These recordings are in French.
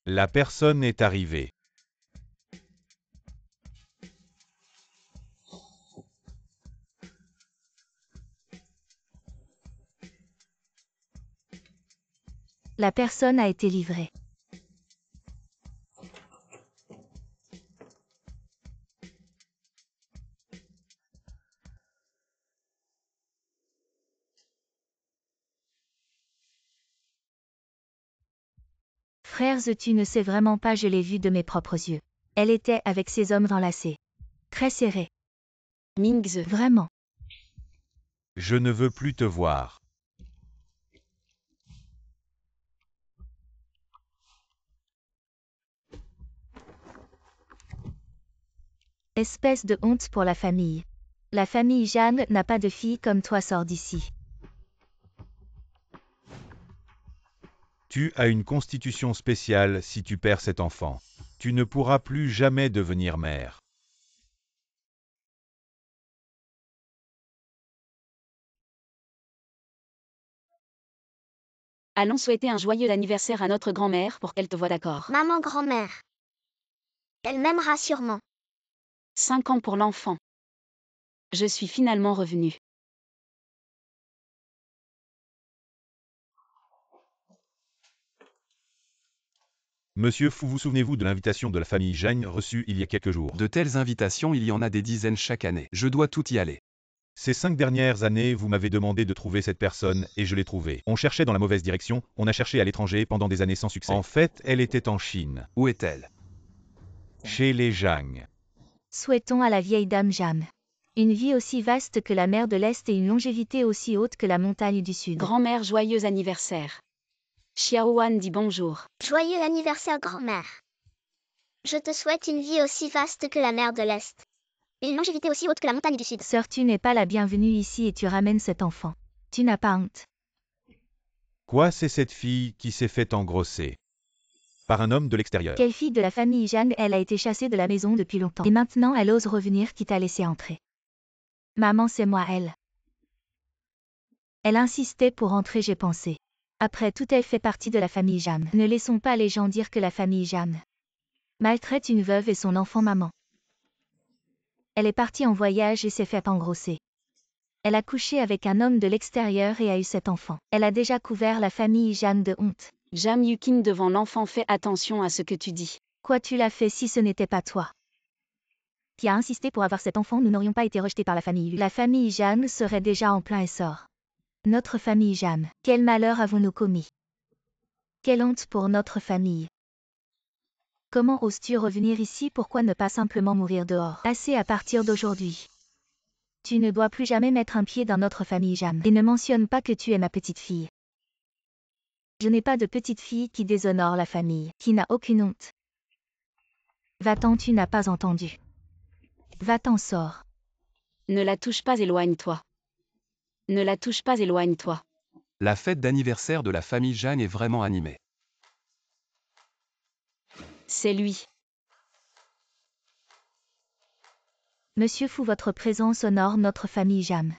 La personne est arrivée. La personne a été livrée. Frères, tu ne sais vraiment pas, je l'ai vue de mes propres yeux. Elle était avec ces hommes enlacés. Très serrés. Mingze. Vraiment. Je ne veux plus te voir. Espèce de honte pour la famille. La famille Jeanne n'a pas de fille comme toi, sors d'ici. Tu as une constitution spéciale si tu perds cet enfant. Tu ne pourras plus jamais devenir mère. Allons souhaiter un joyeux anniversaire à notre grand-mère pour qu'elle te voie d'accord. Maman grand-mère. Elle m'aimera sûrement. 5 ans pour l'enfant. Je suis finalement revenue. Monsieur Fu, vous souvenez-vous de l'invitation de la famille Jeanne reçue il y a quelques jours? De telles invitations, il y en a des dizaines chaque année. Je dois tout y aller. Ces 5 dernières années, vous m'avez demandé de trouver cette personne, et je l'ai trouvée. On cherchait dans la mauvaise direction, on a cherché à l'étranger pendant des années sans succès. En fait, elle était en Chine. Où est-elle? Chez les Zhang. Souhaitons à la vieille dame Jeanne une vie aussi vaste que la mer de l'Est et une longévité aussi haute que la montagne du Sud. Grand-mère, joyeux anniversaire. Xiaowan dit bonjour. Joyeux anniversaire grand-mère. Je te souhaite une vie aussi vaste que la mer de l'Est. Une longévité aussi haute que la montagne du Sud. Sœur, tu n'es pas la bienvenue ici et tu ramènes cet enfant. Tu n'as pas honte. Quoi, c'est cette fille qui s'est fait engrosser par un homme de l'extérieur? Quelle fille de la famille Jeanne, elle a été chassée de la maison depuis longtemps. Et maintenant elle ose revenir qui t'a laissé entrer. Maman, c'est moi elle. Elle insistait pour entrer, j'ai pensé. Après tout, elle fait partie de la famille Jeanne. Ne laissons pas les gens dire que la famille Jeanne maltraite une veuve et son enfant maman. Elle est partie en voyage et s'est fait engrosser. Elle a couché avec un homme de l'extérieur et a eu cet enfant. Elle a déjà couvert la famille Jeanne de honte. Jam Yukin devant l'enfant, fais attention à ce que tu dis. Quoi, tu l'as fait si ce n'était pas toi qui a insisté pour avoir cet enfant, nous n'aurions pas été rejetés par la famille. La famille Jeanne serait déjà en plein essor. Notre famille Jeanne, quel malheur avons-nous commis? Quelle honte pour notre famille. Comment oses-tu revenir ici? Pourquoi ne pas simplement mourir dehors? Assez à partir d'aujourd'hui. Tu ne dois plus jamais mettre un pied dans notre famille Jeanne. Et ne mentionne pas que tu es ma petite fille. Je n'ai pas de petite fille qui déshonore la famille, qui n'a aucune honte. Va-t'en, tu n'as pas entendu. Va-t'en, sors. Ne la touche pas, éloigne-toi. Ne la touche pas, éloigne-toi. La fête d'anniversaire de la famille Jeanne est vraiment animée. C'est lui. Monsieur Fu, votre présence honore notre famille Jeanne.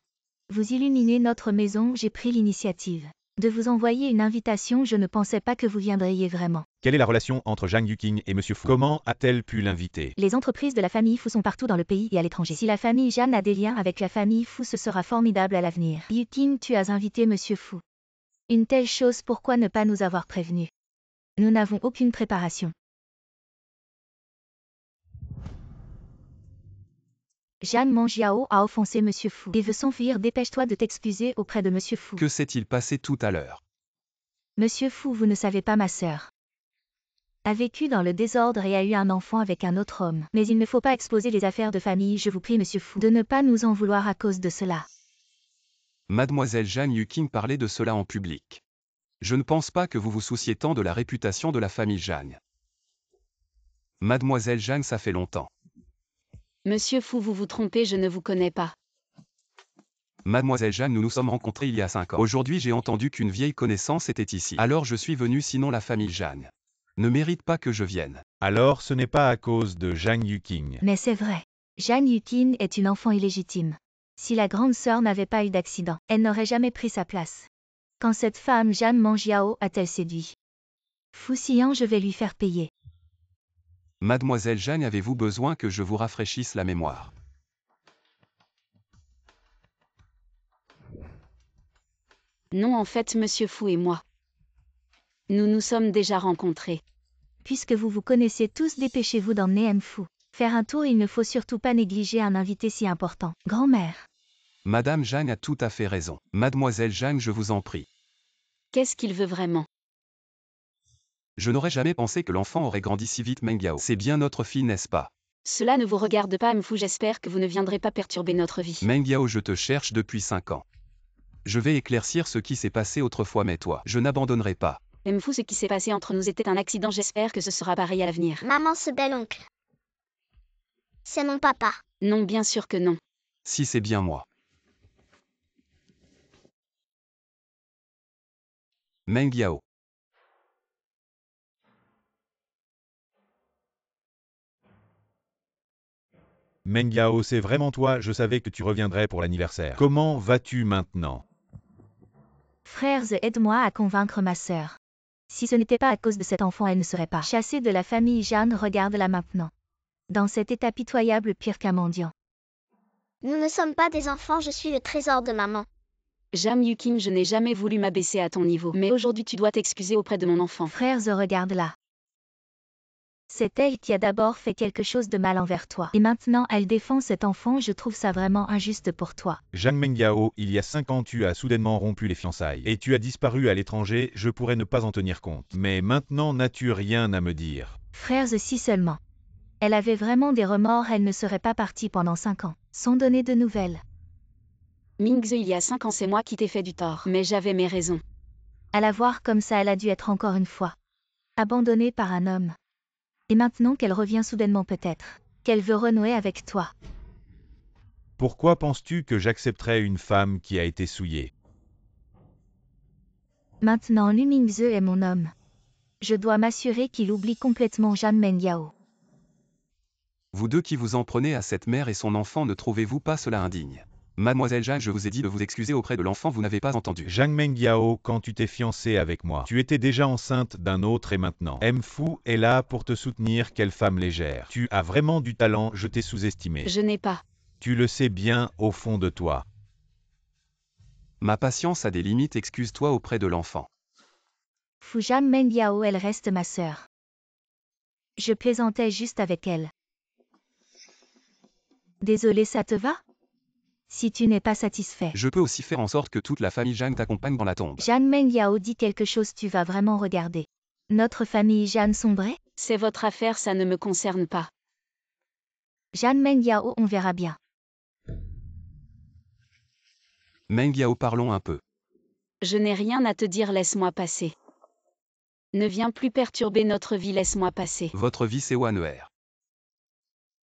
Vous illuminez notre maison, j'ai pris l'initiative de vous envoyer une invitation, je ne pensais pas que vous viendriez vraiment. Quelle est la relation entre Zhang Yuqing et Monsieur Fu? Comment a-t-elle pu l'inviter? Les entreprises de la famille Fu sont partout dans le pays et à l'étranger. Si la famille Jeanne a des liens avec la famille Fu, ce sera formidable à l'avenir. Yuqing, tu as invité Monsieur Fu. Une telle chose, pourquoi ne pas nous avoir prévenus? Nous n'avons aucune préparation. Jeanne Mangiao a offensé Monsieur Fu et veut s'enfuir. Dépêche-toi de t'excuser auprès de Monsieur Fu. Que s'est-il passé tout à l'heure? Monsieur Fu, vous ne savez pas, ma sœur a vécu dans le désordre et a eu un enfant avec un autre homme. Mais il ne faut pas exposer les affaires de famille, je vous prie Monsieur Fu de ne pas nous en vouloir à cause de cela. Mademoiselle Jeanne Yuqing parlait de cela en public. Je ne pense pas que vous vous souciez tant de la réputation de la famille Jeanne. Mademoiselle Jeanne, ça fait longtemps. Monsieur Fu, vous vous trompez, je ne vous connais pas. Mademoiselle Jeanne, nous nous sommes rencontrés il y a 5 ans. Aujourd'hui, j'ai entendu qu'une vieille connaissance était ici. Alors je suis venu, sinon la famille Jeanne ne mérite pas que je vienne. Alors ce n'est pas à cause de Zhang Yuqing. Mais c'est vrai. Jeanne Yuqing est une enfant illégitime. Si la grande sœur n'avait pas eu d'accident, elle n'aurait jamais pris sa place. Quand cette femme Jeanne Mangiao a-t-elle séduit Fousillant, je vais lui faire payer. Mademoiselle Jeanne, avez-vous besoin que je vous rafraîchisse la mémoire? Non, en fait, monsieur Fou et moi. Nous nous sommes déjà rencontrés. Puisque vous vous connaissez tous, dépêchez-vous d'emmener M. Fou. Faire un tour, il ne faut surtout pas négliger un invité si important. Grand-mère. Madame Jeanne a tout à fait raison. Mademoiselle Jeanne, je vous en prie. Qu'est-ce qu'il veut vraiment? Je n'aurais jamais pensé que l'enfant aurait grandi si vite, Meng Yao. C'est bien notre fille, n'est-ce pas? Cela ne vous regarde pas, M. Fou, j'espère que vous ne viendrez pas perturber notre vie. Meng Yao, je te cherche depuis 5 ans. Je vais éclaircir ce qui s'est passé autrefois, mais toi, je n'abandonnerai pas. M. Fou, ce qui s'est passé entre nous était un accident, j'espère que ce sera pareil à l'avenir. Maman, ce bel oncle. C'est mon papa. Non, bien sûr que non. Si c'est bien moi. Meng Yao. Meng Yao, c'est vraiment toi, je savais que tu reviendrais pour l'anniversaire. Comment vas-tu maintenant? Frères, aide-moi à convaincre ma sœur. Si ce n'était pas à cause de cet enfant, elle ne serait pas chassée de la famille Jeanne. Regarde-la maintenant. Dans cet état pitoyable, pire qu'un mendiant. Nous ne sommes pas des enfants, je suis le trésor de maman. Jam Yukim, je n'ai jamais voulu m'abaisser à ton niveau. Mais aujourd'hui tu dois t'excuser auprès de mon enfant. Frères, regarde-la. C'est elle qui a d'abord fait quelque chose de mal envers toi. Et maintenant, elle défend cet enfant, je trouve ça vraiment injuste pour toi. Jeanne Meng Yao, il y a 5 ans tu as soudainement rompu les fiançailles. Et tu as disparu à l'étranger, je pourrais ne pas en tenir compte. Mais maintenant n'as-tu rien à me dire? Frères, si seulement. Elle avait vraiment des remords, elle ne serait pas partie pendant 5 ans. Sans donner de nouvelles. Mingze, il y a 5 ans c'est moi qui t'ai fait du tort. Mais j'avais mes raisons. À la voir comme ça, elle a dû être encore une fois abandonnée par un homme. Et maintenant qu'elle revient soudainement peut-être, qu'elle veut renouer avec toi. Pourquoi penses-tu que j'accepterais une femme qui a été souillée? Maintenant Lu Mingze est mon homme. Je dois m'assurer qu'il oublie complètement Jeanne Meng Yao. Vous deux qui vous en prenez à cette mère et son enfant, ne trouvez-vous pas cela indigne? Mademoiselle Jeanne, je vous ai dit de vous excuser auprès de l'enfant, vous n'avez pas entendu. Jeanne Meng Yao, quand tu t'es fiancée avec moi, tu étais déjà enceinte d'un autre et maintenant. M. Fou est là pour te soutenir, quelle femme légère. Tu as vraiment du talent, je t'ai sous-estimé. Je n'ai pas. Tu le sais bien au fond de toi. Ma patience a des limites, excuse-toi auprès de l'enfant. Fu Jeanne Meng Yao, elle reste ma sœur. Je plaisantais juste avec elle. Désolé, ça te va? Si tu n'es pas satisfait. Je peux aussi faire en sorte que toute la famille Jeanne t'accompagne dans la tombe. Jeanne Meng Yao dit quelque chose, tu vas vraiment regarder. Notre famille Jeanne sombrait? C'est votre affaire, ça ne me concerne pas. Jeanne Meng Yao, on verra bien. Meng Yao, parlons un peu. Je n'ai rien à te dire, laisse-moi passer. Ne viens plus perturber notre vie, laisse-moi passer. Votre vie, c'est Wanuer.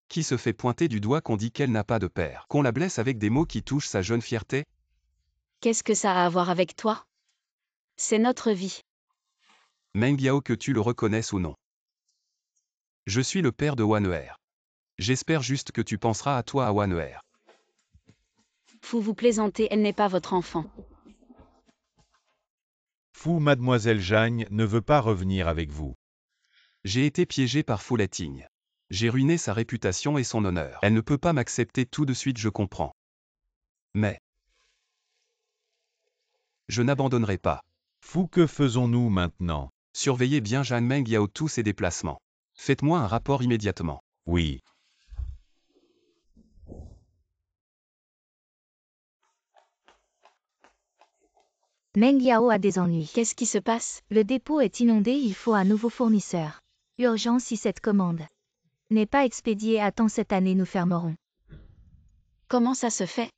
Qui se fait pointer du doigt, qu'on dit qu'elle n'a pas de père, qu'on la blesse avec des mots qui touchent sa jeune fierté? Qu'est-ce que ça a à voir avec toi? C'est notre vie. Meng Yao, que tu le reconnaisses ou non. Je suis le père de Wanuer. J'espère juste que tu penseras à toi, à Wanuer. Fou, vous plaisantez, elle n'est pas votre enfant. Fou, mademoiselle Jeanne ne veut pas revenir avec vous. J'ai été piégé par Fouletting. J'ai ruiné sa réputation et son honneur. Elle ne peut pas m'accepter tout de suite, je comprends. Mais je n'abandonnerai pas. Fou, que faisons-nous maintenant? Surveillez bien Jeanne Meng Yao, tous ses déplacements. Faites-moi un rapport immédiatement. Oui. Meng Yao a des ennuis. Qu'est-ce qui se passe? Le dépôt est inondé, il faut un nouveau fournisseur. Urgence, si cette commande n'est pas expédiée à temps cette année, nous fermerons. Comment ça se fait?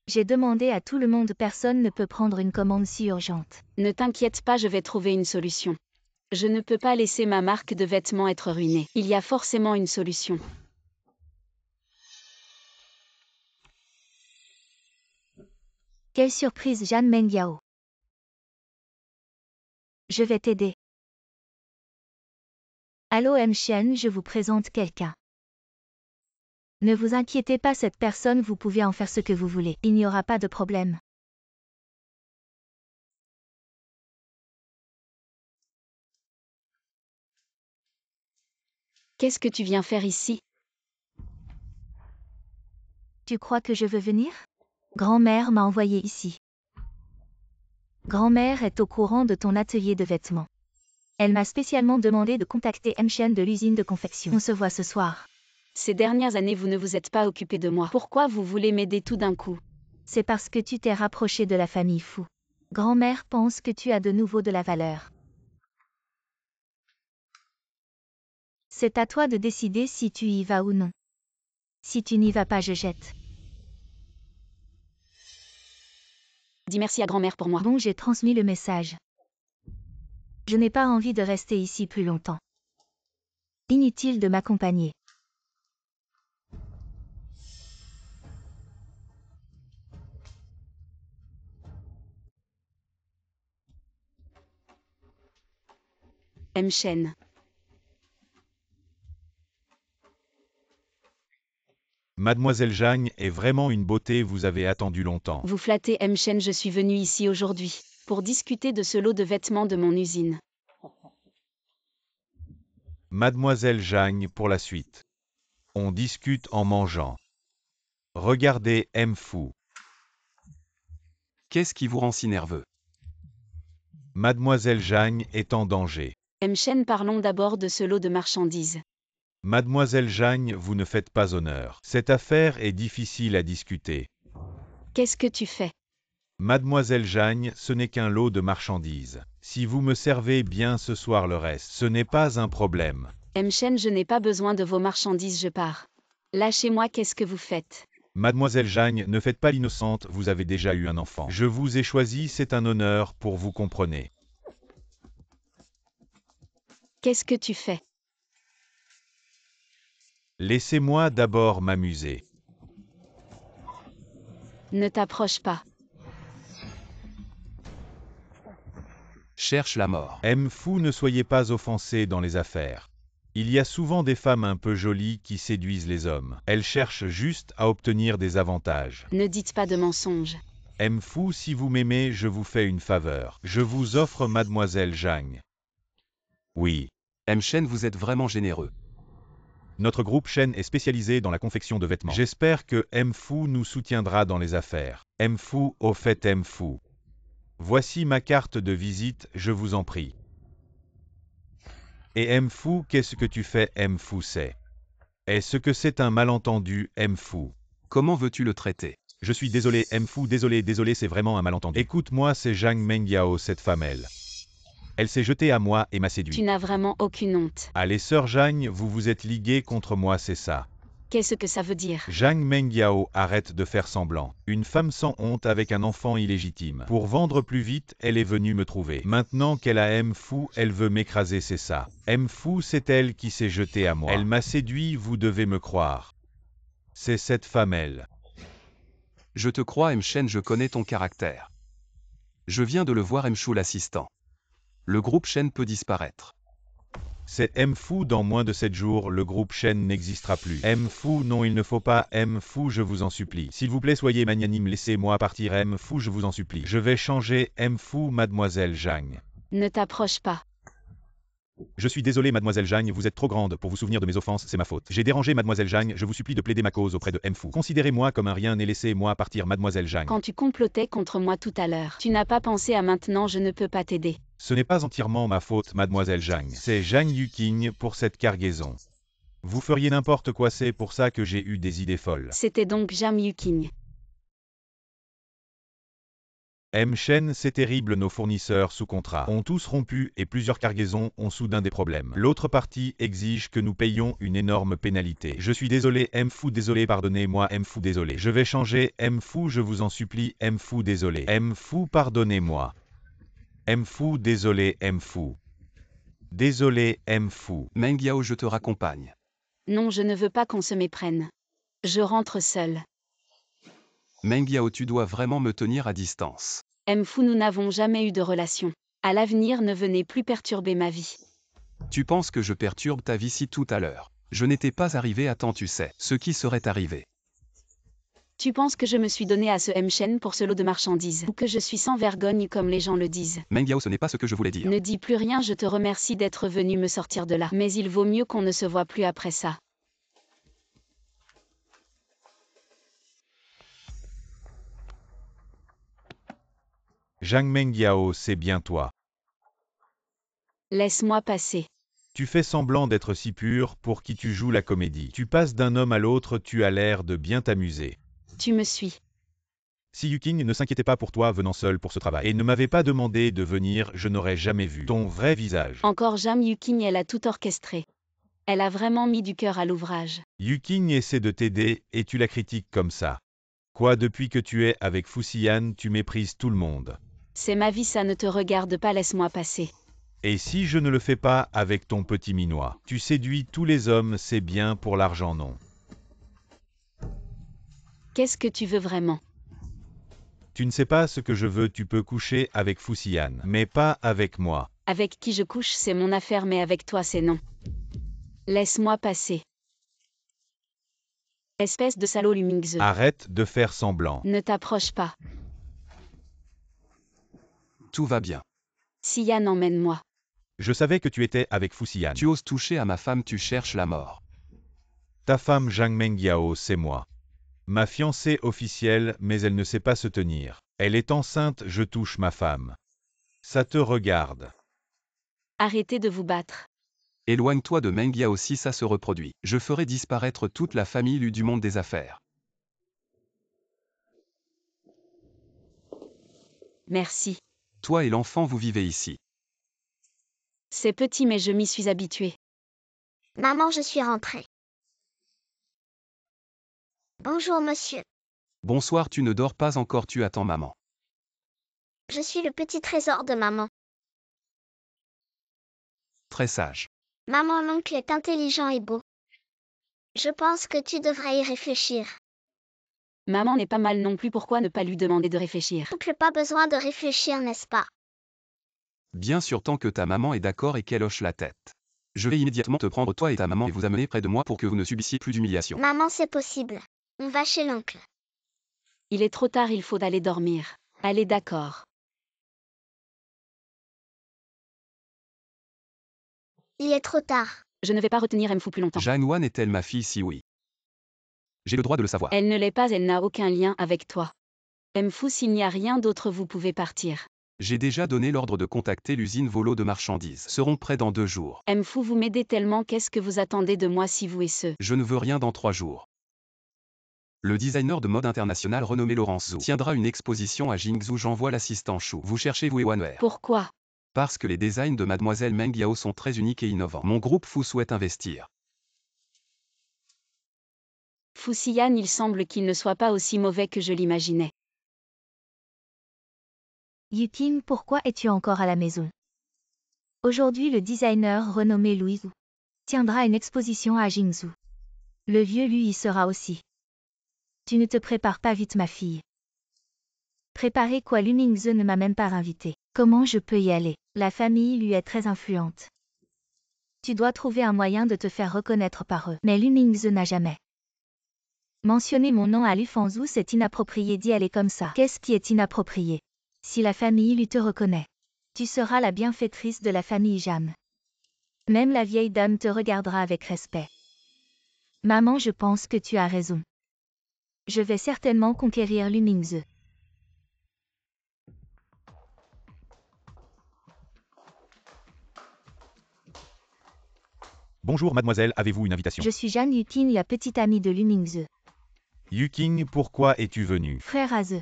J'ai demandé à tout le monde, personne ne peut prendre une commande si urgente. Ne t'inquiète pas, je vais trouver une solution. Je ne peux pas laisser ma marque de vêtements être ruinée. Il y a forcément une solution. Quelle surprise, Jeanne Meng Yao. Je vais t'aider. Allô M. Chen, je vous présente quelqu'un. Ne vous inquiétez pas, cette personne, vous pouvez en faire ce que vous voulez. Il n'y aura pas de problème. Qu'est-ce que tu viens faire ici? Tu crois que je veux venir? Grand-mère m'a envoyé ici. Grand-mère est au courant de ton atelier de vêtements. Elle m'a spécialement demandé de contacter M-Chen de l'usine de confection. On se voit ce soir. Ces dernières années, vous ne vous êtes pas occupé de moi. Pourquoi vous voulez m'aider tout d'un coup? C'est parce que tu t'es rapproché de la famille Fu. Grand-mère pense que tu as de nouveau de la valeur. C'est à toi de décider si tu y vas ou non. Si tu n'y vas pas, je jette. Dis merci à grand-mère pour moi. Bon, j'ai transmis le message. Je n'ai pas envie de rester ici plus longtemps. Inutile de m'accompagner. M-Chen. Mademoiselle Zhang est vraiment une beauté, vous avez attendu longtemps. Vous flattez M-Chen, je suis venue ici aujourd'hui pour discuter de ce lot de vêtements de mon usine. Mademoiselle Zhang pour la suite. On discute en mangeant. Regardez M-Fu. Qu'est-ce qui vous rend si nerveux? Mademoiselle Zhang est en danger. M-Chen, parlons d'abord de ce lot de marchandises. Mademoiselle Zhang, vous ne faites pas honneur. Cette affaire est difficile à discuter. Qu'est-ce que tu fais? Mademoiselle Zhang, ce n'est qu'un lot de marchandises. Si vous me servez bien ce soir le reste, ce n'est pas un problème. M-Chen, je n'ai pas besoin de vos marchandises, je pars. Lâchez-moi, qu'est-ce que vous faites? Mademoiselle Zhang, ne faites pas l'innocente, vous avez déjà eu un enfant. Je vous ai choisi, c'est un honneur pour vous, comprenez. Qu'est-ce que tu fais? Laissez-moi d'abord m'amuser. Ne t'approche pas. Cherche la mort. M-Fu, ne soyez pas offensé dans les affaires. Il y a souvent des femmes un peu jolies qui séduisent les hommes. Elles cherchent juste à obtenir des avantages. Ne dites pas de mensonges. M-Fu, si vous m'aimez, je vous fais une faveur. Je vous offre Mademoiselle Zhang. Oui. M-Chen, vous êtes vraiment généreux. Notre groupe Shen est spécialisé dans la confection de vêtements. J'espère que M-Fu nous soutiendra dans les affaires. M-Fu, au fait M-Fu. Voici ma carte de visite, je vous en prie. Et M-Fu, qu'est-ce que tu fais, M-Fu, c'est? Est-ce que c'est un malentendu, M-Fu? Comment veux-tu le traiter? Je suis désolé, M-Fu, désolé, c'est vraiment un malentendu. Écoute-moi, c'est Zhang Mengyao, cette femme, elle s'est jetée à moi et m'a séduit. Tu n'as vraiment aucune honte. Allez, sœur Zhang, vous vous êtes liguée contre moi, c'est ça. Qu'est-ce que ça veut dire? Zhang Mengyao, arrête de faire semblant. Une femme sans honte avec un enfant illégitime. Pour vendre plus vite, elle est venue me trouver. Maintenant qu'elle a M-Fu, elle veut m'écraser, c'est ça. M-Fu, c'est elle qui s'est jetée à moi. Elle m'a séduit, vous devez me croire. C'est cette femme, elle. Je te crois, M-Chen, je connais ton caractère. Je viens de le voir, M-Chou, l'assistant. Le groupe Shen peut disparaître. C'est M-Fu, dans moins de 7 jours, le groupe Shen n'existera plus. M-Fu, non, il ne faut pas. M-Fu, je vous en supplie. S'il vous plaît, soyez magnanime, laissez-moi partir. M-Fu, je vous en supplie. Je vais changer. M-Fu, Mademoiselle Zhang. Ne t'approche pas. Je suis désolé, Mademoiselle Zhang, vous êtes trop grande pour vous souvenir de mes offenses, c'est ma faute. J'ai dérangé Mademoiselle Zhang, je vous supplie de plaider ma cause auprès de M-Fu. Considérez-moi comme un rien et laissez-moi partir, Mademoiselle Zhang. Quand tu complotais contre moi tout à l'heure, tu n'as pas pensé à maintenant, je ne peux pas t'aider. Ce n'est pas entièrement ma faute, Mademoiselle Zhang. C'est Zhang Yuqing pour cette cargaison. Vous feriez n'importe quoi, c'est pour ça que j'ai eu des idées folles. C'était donc Zhang Yuqing. M-Chen, c'est terrible, nos fournisseurs sous contrat ont tous rompu et plusieurs cargaisons ont soudain des problèmes. L'autre partie exige que nous payions une énorme pénalité. Je suis désolé, M-Fu, désolé, pardonnez-moi, M-Fu, désolé. Je vais changer, M-Fu, je vous en supplie, M-Fu, désolé. M-Fu, pardonnez-moi. M-Fu, désolé, M-Fu. Désolé, M-Fu. Mengyao, je te raccompagne. Non, je ne veux pas qu'on se méprenne. Je rentre seule. Mengyao, tu dois vraiment me tenir à distance. M-Fu, nous n'avons jamais eu de relation. À l'avenir, ne venez plus perturber ma vie. Tu penses que je perturbe ta vie si tout à l'heure? Je n'étais pas arrivé à temps, tu sais. Ce qui serait arrivé. Tu penses que je me suis donné à ce M-Shen pour ce lot de marchandises, ou que je suis sans vergogne comme les gens le disent? Meng Yao, ce n'est pas ce que je voulais dire. Ne dis plus rien, je te remercie d'être venu me sortir de là. Mais il vaut mieux qu'on ne se voit plus après ça. Zhang Mengyao, c'est bien toi. Laisse-moi passer. Tu fais semblant d'être si pur pour qui tu joues la comédie. Tu passes d'un homme à l'autre, tu as l'air de bien t'amuser. Tu me suis. Si Yuking ne s'inquiétait pas pour toi venant seul pour ce travail et ne m'avait pas demandé de venir, je n'aurais jamais vu ton vrai visage. Encore Jam Yuking, elle a tout orchestré. Elle a vraiment mis du cœur à l'ouvrage. Yuking essaie de t'aider et tu la critiques comme ça. Quoi, depuis que tu es avec Fuxian, tu méprises tout le monde. C'est ma vie, ça ne te regarde pas, laisse-moi passer. Et si je ne le fais pas avec ton petit minois? Tu séduis tous les hommes, c'est bien, pour l'argent non. Qu'est-ce que tu veux vraiment? Tu ne sais pas ce que je veux, tu peux coucher avec Fuxian, mais pas avec moi. Avec qui je couche, c'est mon affaire, mais avec toi, c'est non. Laisse-moi passer. Espèce de salaud Lumingze. Arrête de faire semblant. Ne t'approche pas. Tout va bien. Sian, emmène-moi. Je savais que tu étais avec Fuxian. Tu oses toucher à ma femme, tu cherches la mort. Ta femme Zhang Mengyao, c'est moi. Ma fiancée officielle, mais elle ne sait pas se tenir. Elle est enceinte, je touche ma femme. Ça te regarde. Arrêtez de vous battre. Éloigne-toi de Meng Yao si ça se reproduit. Je ferai disparaître toute la famille Lu du monde des affaires. Merci. Toi et l'enfant, vous vivez ici. C'est petit, mais je m'y suis habituée. Maman, je suis rentrée. Bonjour, monsieur. Bonsoir, tu ne dors pas encore, tu attends maman. Je suis le petit trésor de maman. Très sage. Maman, l'oncle est intelligent et beau. Je pense que tu devrais y réfléchir. Maman n'est pas mal non plus, pourquoi ne pas lui demander de réfléchir? Oncle, pas besoin de réfléchir, n'est-ce pas? Bien sûr, tant que ta maman est d'accord et qu'elle hoche la tête. Je vais immédiatement te prendre toi et ta maman et vous amener près de moi pour que vous ne subissiez plus d'humiliation. Maman, c'est possible. On va chez l'oncle. Il est trop tard, il faut aller dormir. Allez, d'accord. Il est trop tard. Je ne vais pas retenir Mfou plus longtemps. Jeanne Wan est-elle ma fille? Si oui. J'ai le droit de le savoir. Elle ne l'est pas, elle n'a aucun lien avec toi. Mfou, s'il n'y a rien d'autre, vous pouvez partir. J'ai déjà donné l'ordre de contacter l'usine Volo de marchandises. Seront prêts dans 2 jours. Mfou, vous m'aidez tellement, qu'est-ce que vous attendez de moi si vous et ce? Je ne veux rien dans 3 jours. Le designer de mode international renommé Laurence Zhou tiendra une exposition à Jingzhou. J'envoie l'assistant Chou. Vous cherchez Wu et Wanwer. Pourquoi? Parce que les designs de Mademoiselle Meng Yao sont très uniques et innovants. Mon groupe Fu souhaite investir. Fuxian, il semble qu'il ne soit pas aussi mauvais que je l'imaginais. Yuking, pourquoi es-tu encore à la maison? Aujourd'hui, le designer renommé Louis Zhou tiendra une exposition à Jingzhou. Le vieux lui y sera aussi. Tu ne te prépares pas vite, ma fille. Préparer quoi? Lumingze ne m'a même pas invité. Comment je peux y aller? La famille lui est très influente. Tu dois trouver un moyen de te faire reconnaître par eux. Mais Lumingze n'a jamais mentionné mon nom à Lu Fangzhou, c'est inapproprié d'y aller comme ça. Qu'est-ce qui est inapproprié? Si la famille lui te reconnaît, tu seras la bienfaitrice de la famille Jam. Même la vieille dame te regardera avec respect. Maman, je pense que tu as raison. Je vais certainement conquérir Lumingze. Bonjour mademoiselle, avez-vous une invitation? Je suis Jeanne Yuking, la petite amie de Lumingze. Yuking, pourquoi es-tu venu? Frère Aze.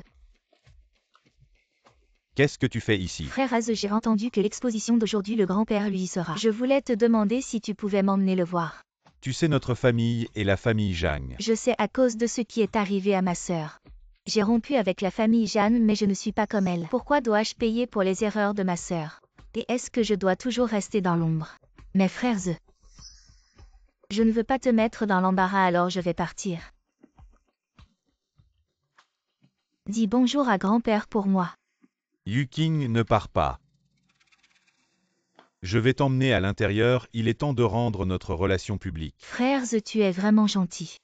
Qu'est-ce que tu fais ici? Frère Aze, j'ai entendu que l'exposition d'aujourd'hui le grand-père lui y sera. Je voulais te demander si tu pouvais m'emmener le voir. Tu sais notre famille et la famille Zhang. Je sais à cause de ce qui est arrivé à ma sœur. J'ai rompu avec la famille Jeanne, mais je ne suis pas comme elle. Pourquoi dois-je payer pour les erreurs de ma sœur? Et est-ce que je dois toujours rester dans l'ombre? Mes frères, je ne veux pas te mettre dans l'embarras, alors je vais partir. Dis bonjour à grand-père pour moi. Yuking, ne pars pas. Je vais t'emmener à l'intérieur, il est temps de rendre notre relation publique. Frères, tu es vraiment gentil.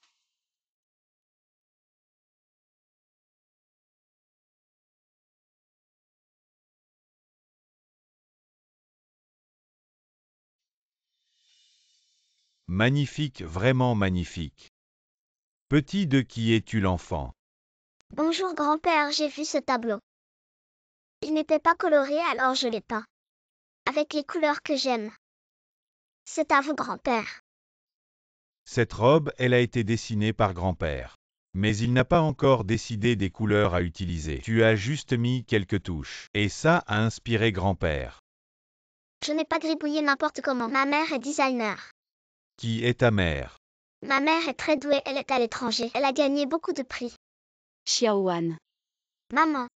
Magnifique, vraiment magnifique. Petit, de qui es-tu l'enfant? Bonjour grand-père, j'ai vu ce tableau. Il n'était pas coloré alors je l'ai peint. Avec les couleurs que j'aime. C'est à vous grand-père. Cette robe, elle a été dessinée par grand-père. Mais il n'a pas encore décidé des couleurs à utiliser. Tu as juste mis quelques touches. Et ça a inspiré grand-père. Je n'ai pas gribouillé n'importe comment. Ma mère est designer. Qui est ta mère? Ma mère est très douée, elle est à l'étranger. Elle a gagné beaucoup de prix. Xiaowan. Maman,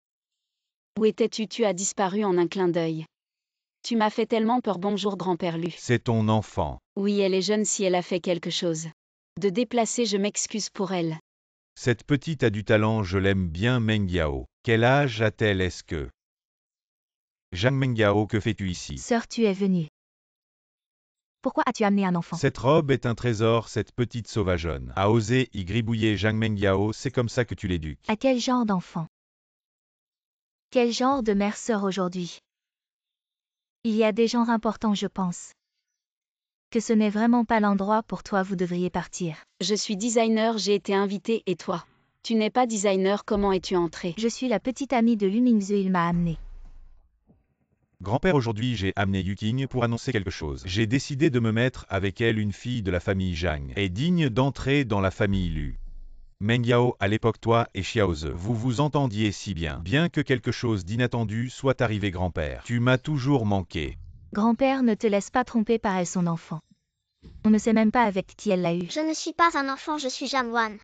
Où étais-tu? Tu as disparu en un clin d'œil. Tu m'as fait tellement peur. Bonjour grand-père Lu. C'est ton enfant. Oui, elle est jeune si elle a fait quelque chose. De déplacer, je m'excuse pour elle. Cette petite a du talent, je l'aime bien. Meng Yao. Quel âge a-t-elle? Est-ce que... Zhang Mengyao, que fais-tu ici? Sœur, tu es venue. Pourquoi as-tu amené un enfant? Cette robe est un trésor, cette petite sauvageonne a osé y gribouiller Zhang Mengyao, c'est comme ça que tu l'éduques. À quel genre d'enfant? Quel genre de mère-sœur aujourd'hui? Il y a des genres importants, je pense. Que ce n'est vraiment pas l'endroit pour toi, vous devriez partir. Je suis designer, j'ai été invitée, et toi? Tu n'es pas designer, comment es-tu entrée? Je suis la petite amie de Lu Mingze, il m'a amenée. Grand-père, aujourd'hui j'ai amené Yuking pour annoncer quelque chose. J'ai décidé de me mettre avec elle. Une fille de la famille Zhang est digne d'entrer dans la famille Lu. Meng Yao, à l'époque toi et Xiaoze, vous vous entendiez si bien. Bien que quelque chose d'inattendu soit arrivé grand-père. Tu m'as toujours manqué. Grand-père, ne te laisse pas tromper par elle, son enfant. On ne sait même pas avec qui elle l'a eu. je ne suis pas un enfant, je suis Jamwan.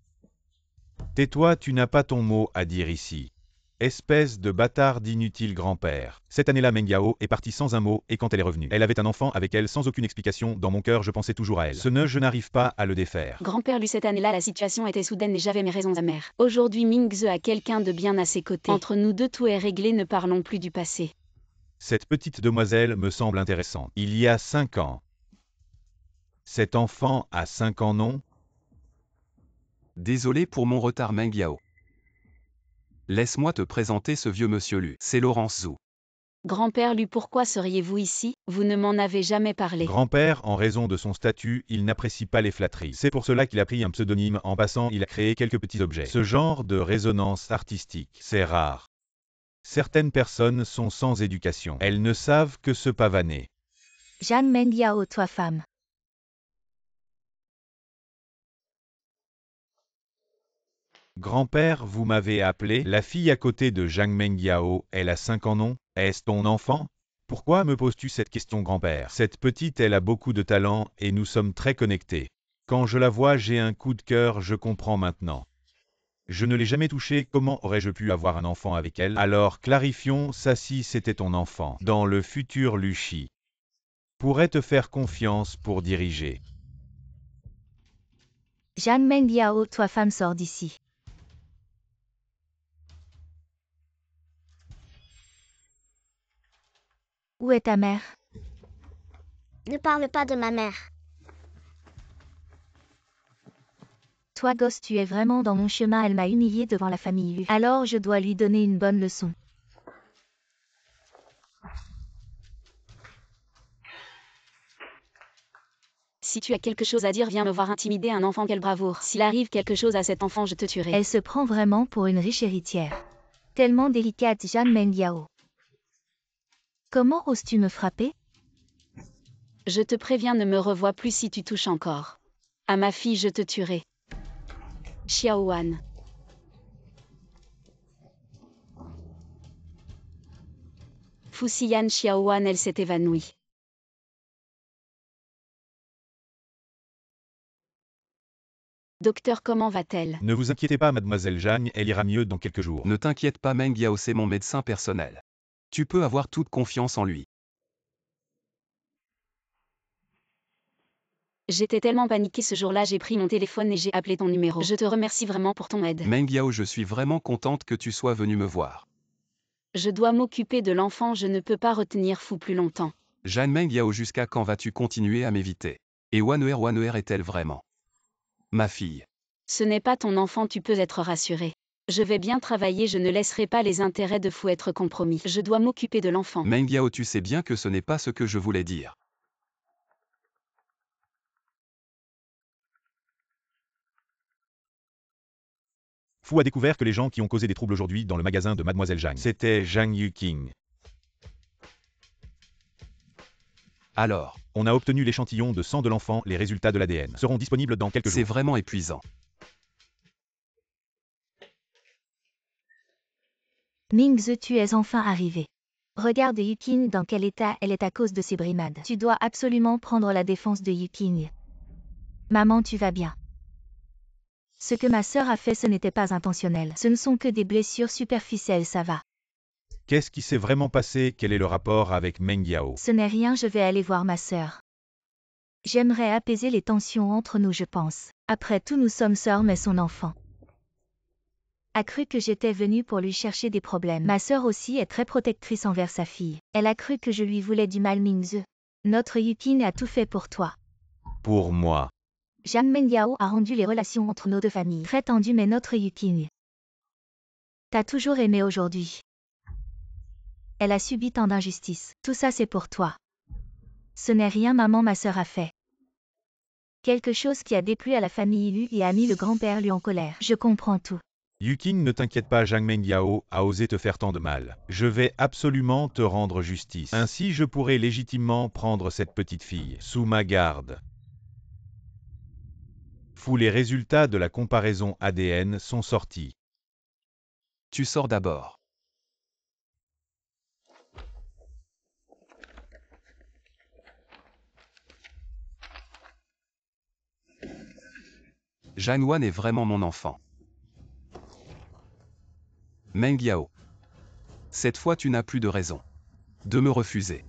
Tais-toi, tu n'as pas ton mot à dire ici. Espèce de bâtard d'inutile grand-père. Cette année-là, Meng Yao est partie sans un mot, et quand elle est revenue, elle avait un enfant avec elle sans aucune explication. Dans mon cœur, je pensais toujours à elle. Je n'arrive pas à le défaire. Grand-père Lu, cette année-là, la situation était soudaine et j'avais mes raisons amères. Aujourd'hui, Mingze a quelqu'un de bien à ses côtés. Entre nous deux, tout est réglé, ne parlons plus du passé. Cette petite demoiselle me semble intéressante. Il y a 5 ans. Cet enfant a 5 ans, non? Désolé pour mon retard Meng Yao. Laisse-moi te présenter ce vieux monsieur Lu. C'est Laurence Zhou. Grand-père Lu, pourquoi seriez-vous ici? Vous ne m'en avez jamais parlé. Grand-père, en raison de son statut, il n'apprécie pas les flatteries. C'est pour cela qu'il a pris un pseudonyme. En passant, il a créé quelques petits objets. Ce genre de résonance artistique, c'est rare. Certaines personnes sont sans éducation. Elles ne savent que se pavaner. Jeanne Meng Yao, toi femme. Grand-père, vous m'avez appelé. La fille à côté de Zhang Meng Yao, elle a 5 ans, non? Est-ce ton enfant? Pourquoi me poses-tu cette question, grand-père? Cette petite, elle a beaucoup de talent, et nous sommes très connectés. Quand je la vois, j'ai un coup de cœur, je comprends maintenant. Je ne l'ai jamais touchée, comment aurais-je pu avoir un enfant avec elle? Alors clarifions, ça si c'était ton enfant. Dans le futur, Luchi pourrait te faire confiance pour diriger. Jeanne Meng Yao, toi femme, sors d'ici. Où est ta mère? Ne parle pas de ma mère. Toi gosse, tu es vraiment dans mon chemin, elle m'a humiliée devant la famille Lu. Alors je dois lui donner une bonne leçon. Si tu as quelque chose à dire, viens me voir. Intimider un enfant, quelle bravoure. S'il arrive quelque chose à cet enfant, je te tuerai. Elle se prend vraiment pour une riche héritière. Tellement délicate, Jeanne Meng Yao. Comment oses-tu me frapper? Je te préviens, ne me revois plus si tu touches encore. À ma fille, je te tuerai. Xiaowan. Fuxian Xiaowan, elle s'est évanouie. Docteur, comment va-t-elle? Ne vous inquiétez pas, mademoiselle Jeanne, elle ira mieux dans quelques jours. Ne t'inquiète pas Meng Yao, c'est mon médecin personnel. Tu peux avoir toute confiance en lui. J'étais tellement paniquée ce jour-là, j'ai pris mon téléphone et j'ai appelé ton numéro. Je te remercie vraiment pour ton aide. Meng Yao, je suis vraiment contente que tu sois venu me voir. Je dois m'occuper de l'enfant, je ne peux pas retenir Fou plus longtemps. Jeanne Meng Yao, jusqu'à quand vas-tu continuer à m'éviter? Et Waner est-elle vraiment ma fille? Ce n'est pas ton enfant, tu peux être rassuré. Je vais bien travailler, je ne laisserai pas les intérêts de Fou être compromis. Je dois m'occuper de l'enfant. Meng Yao, tu sais bien que ce n'est pas ce que je voulais dire. Fu a découvert que les gens qui ont causé des troubles aujourd'hui dans le magasin de Mademoiselle Zhang, c'était Zhang Yuqing. Alors, On a obtenu l'échantillon de sang de l'enfant, les résultats de l'ADN seront disponibles dans quelques c'est jours. vraiment épuisant. Mingze, tu es enfin arrivé. Regarde Yuqing dans quel état elle est à cause de ses brimades. Tu dois absolument prendre la défense de Yuqing. Maman, tu vas bien. Ce que ma sœur a fait, ce n'était pas intentionnel. Ce ne sont que des blessures superficielles, ça va. Qu'est-ce qui s'est vraiment passé? Quel est le rapport avec Meng Yao? Ce n'est rien, je vais aller voir ma sœur. J'aimerais apaiser les tensions entre nous, je pense. Après tout, nous sommes sœurs mais son enfant a cru que j'étais venue pour lui chercher des problèmes. Ma sœur aussi est très protectrice envers sa fille. Elle a cru que je lui voulais du mal, Mingze. Notre Yuqing a tout fait pour toi. Pour moi. Zhang Mengyao a rendu les relations entre nos deux familles très tendues, mais notre Yuqing t'a toujours aimé aujourd'hui. Elle a subi tant d'injustices. Tout ça c'est pour toi. Ce n'est rien, maman, ma sœur a fait quelque chose qui a déplu à la famille Lu et a mis le grand-père Lu en colère. Je comprends tout. Yuqing, ne t'inquiète pas, Zhang Mengyao a osé te faire tant de mal. Je vais absolument te rendre justice. Ainsi, je pourrai légitimement prendre cette petite fille sous ma garde. Fu, les résultats de la comparaison ADN sont sortis. Tu sors d'abord. Zhang est vraiment mon enfant. Meng Yao. Cette fois tu n'as plus de raison de me refuser.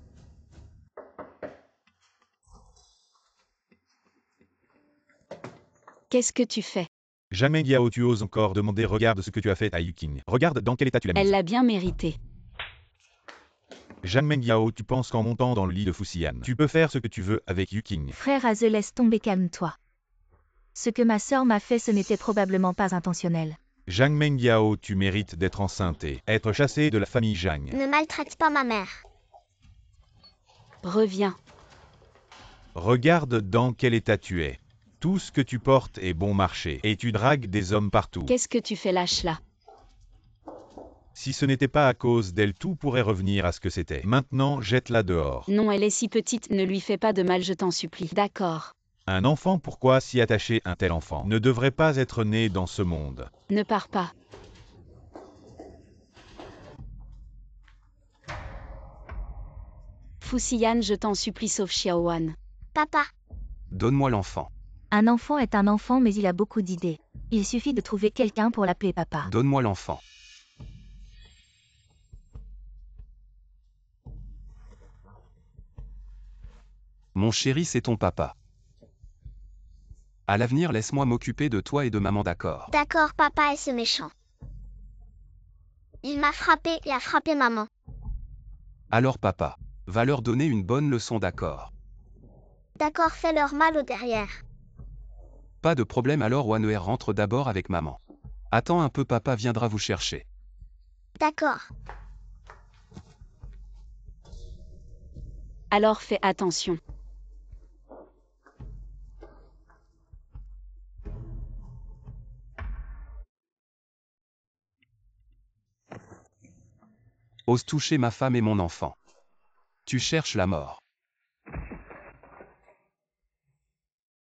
Qu'est-ce que tu fais? Zhang Mengyao, tu oses encore demander? Regarde ce que tu as fait à Yuqing. Regarde dans quel état tu l'as Elle mise. l'a bien mérité. Zhang Mengyao, tu penses qu'en montant dans le lit de Fu Xian, tu peux faire ce que tu veux avec Yuqing? Frère Aze, laisse tomber, calme-toi. Ce que ma sœur m'a fait, ce n'était probablement pas intentionnel. Zhang Mengyao, tu mérites d'être enceinte et être chassée de la famille Zhang. Ne maltraite pas ma mère. Reviens. Regarde dans quel état tu es. Tout ce que tu portes est bon marché, et tu dragues des hommes partout. Qu'est-ce que tu fais, lâche là? Si ce n'était pas à cause d'elle, tout pourrait revenir à ce que c'était. Maintenant, jette-la dehors. Non, elle est si petite, ne lui fais pas de mal, je t'en supplie. D'accord. Un enfant, pourquoi s'y attacher? Un tel enfant ne devrait pas être né dans ce monde. Ne pars pas. Fu Xian, je t'en supplie, sauve Xiaowan. Papa, Donne-moi l'enfant. Un enfant est un enfant, mais il a beaucoup d'idées. Il suffit de trouver quelqu'un pour l'appeler papa. Donne-moi l'enfant. Mon chéri, c'est ton papa. À l'avenir, laisse-moi m'occuper de toi et de maman, d'accord? d'accord, papa est ce méchant. Il m'a frappé et a frappé maman. Alors papa, va leur donner une bonne leçon, d'accord? D'accord, fais-leur mal au derrière. Pas de problème, alors Waner rentre d'abord avec maman. Attends un peu, papa viendra vous chercher. D'accord. Alors fais attention. Ose toucher ma femme et mon enfant. Tu cherches la mort.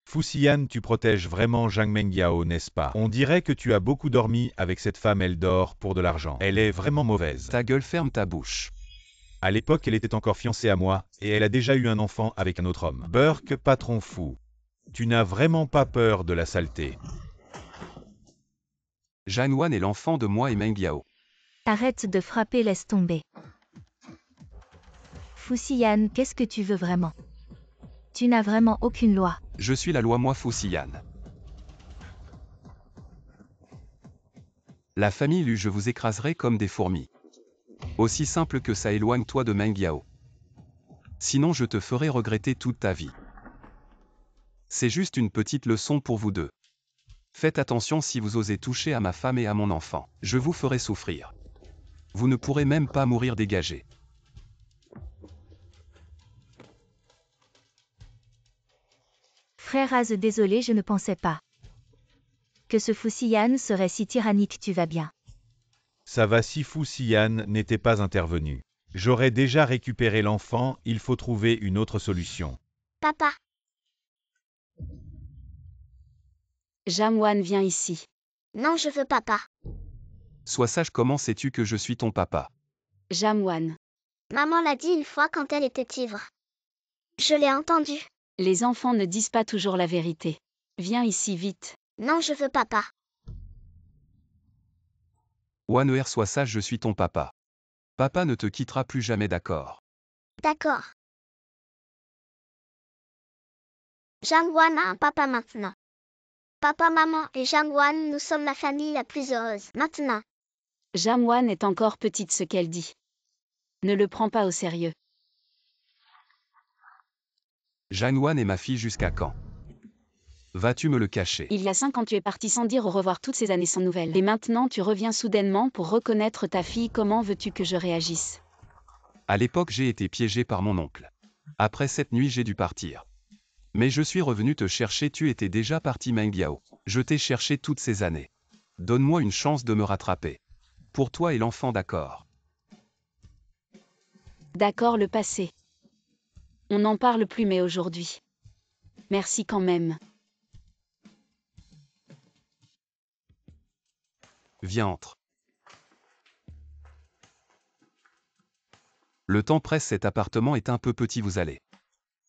Fu Xian, tu protèges vraiment Zhang Mengyao, n'est-ce pas? On dirait que tu as beaucoup dormi avec cette femme, elle dort pour de l'argent. Elle est vraiment mauvaise. Ta gueule, ferme ta bouche. À l'époque, elle était encore fiancée à moi, et elle a déjà eu un enfant avec un autre homme. Burke, patron fou. Tu n'as vraiment pas peur de la saleté. Zhang est l'enfant de moi et Meng Yao. Arrête de frapper, laisse tomber. Fu Xian, qu'est-ce que tu veux vraiment? Tu n'as vraiment aucune loi. Je suis la loi, moi Fu Xian. La famille Lu, je vous écraserai comme des fourmis. Aussi simple que ça, éloigne-toi de Meng Yao. Sinon je te ferai regretter toute ta vie. C'est juste une petite leçon pour vous deux. Faites attention si vous osez toucher à ma femme et à mon enfant. Je vous ferai souffrir. Vous ne pourrez même pas mourir, dégagé. Frère Az, désolé, je ne pensais pas. Que ce Fu Xian serait si tyrannique, tu vas bien. Ça va si Fu Xian n'était pas intervenu. J'aurais déjà récupéré l'enfant, il faut trouver une autre solution. Papa, Jamwan, viens ici. non, je veux papa. Sois sage, comment sais-tu que je suis ton papa? Jamwan. Maman l'a dit une fois quand elle était ivre. Je l'ai entendu. Les enfants ne disent pas toujours la vérité. Viens ici vite. Non, je veux papa. Waner, sois sage, je suis ton papa. Papa ne te quittera plus jamais, d'accord? D'accord. Jangwan a un papa maintenant. Papa, maman et Jangwan, nous sommes la famille la plus heureuse. Maintenant. Jamwan est encore petite, ce qu'elle dit. Ne le prends pas au sérieux. Janwan est ma fille jusqu'à quand? Vas-tu me le cacher? Il y a 5 ans, tu es parti sans dire au revoir toutes ces années sans nouvelles. Et maintenant, tu reviens soudainement pour reconnaître ta fille. Comment veux-tu que je réagisse? À l'époque, j'ai été piégé par mon oncle. Après cette nuit, j'ai dû partir. Mais je suis revenu te chercher, tu étais déjà parti, Meng Yao. Je t'ai cherché toutes ces années. Donne-moi une chance de me rattraper. Pour toi et l'enfant, d'accord? D'accord, le passé. On n'en parle plus, mais aujourd'hui. Merci quand même. Viens, entre. Le temps presse, cet appartement est un peu petit, vous allez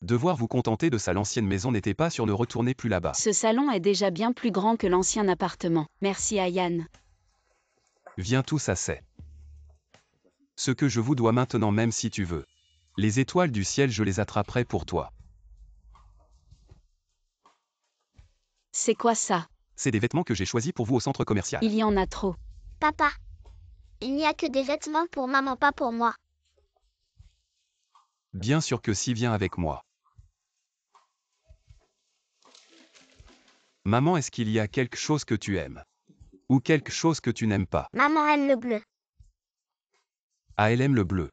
devoir vous contenter de ça. L'ancienne maison n'était pas sûre, ne retournez plus là-bas. Ce salon est déjà bien plus grand que l'ancien appartement. Merci à Yann. Viens, tout ça c'est ce que je vous dois maintenant, même si tu veux. Les étoiles du ciel, je les attraperai pour toi. C'est quoi ça? C'est des vêtements que j'ai choisis pour vous au centre commercial. Il y en a trop. Papa. Il n'y a que des vêtements pour maman, pas pour moi. Bien sûr que si, viens avec moi. Maman, est-ce qu'il y a quelque chose que tu aimes? Ou quelque chose que tu n'aimes pas? Maman aime le bleu. Ah, elle aime le bleu.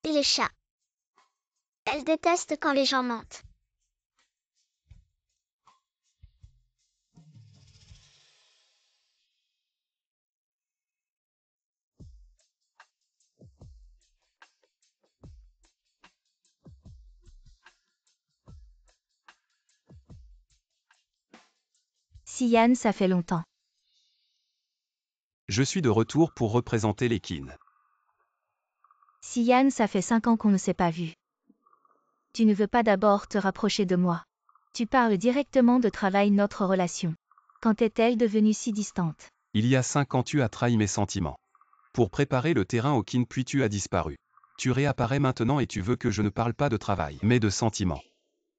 Et les chats. Elle déteste quand les gens mentent. Xian, ça fait longtemps. Je suis de retour pour représenter les Qin. Xian, ça fait 5 ans qu'on ne s'est pas vu. Tu ne veux pas d'abord te rapprocher de moi. Tu parles directement de travail, notre relation. Quand est-elle devenue si distante? Il y a 5 ans, tu as trahi mes sentiments. Pour préparer le terrain au Qin, puis tu as disparu. Tu réapparais maintenant et tu veux que je ne parle pas de travail, mais de sentiments.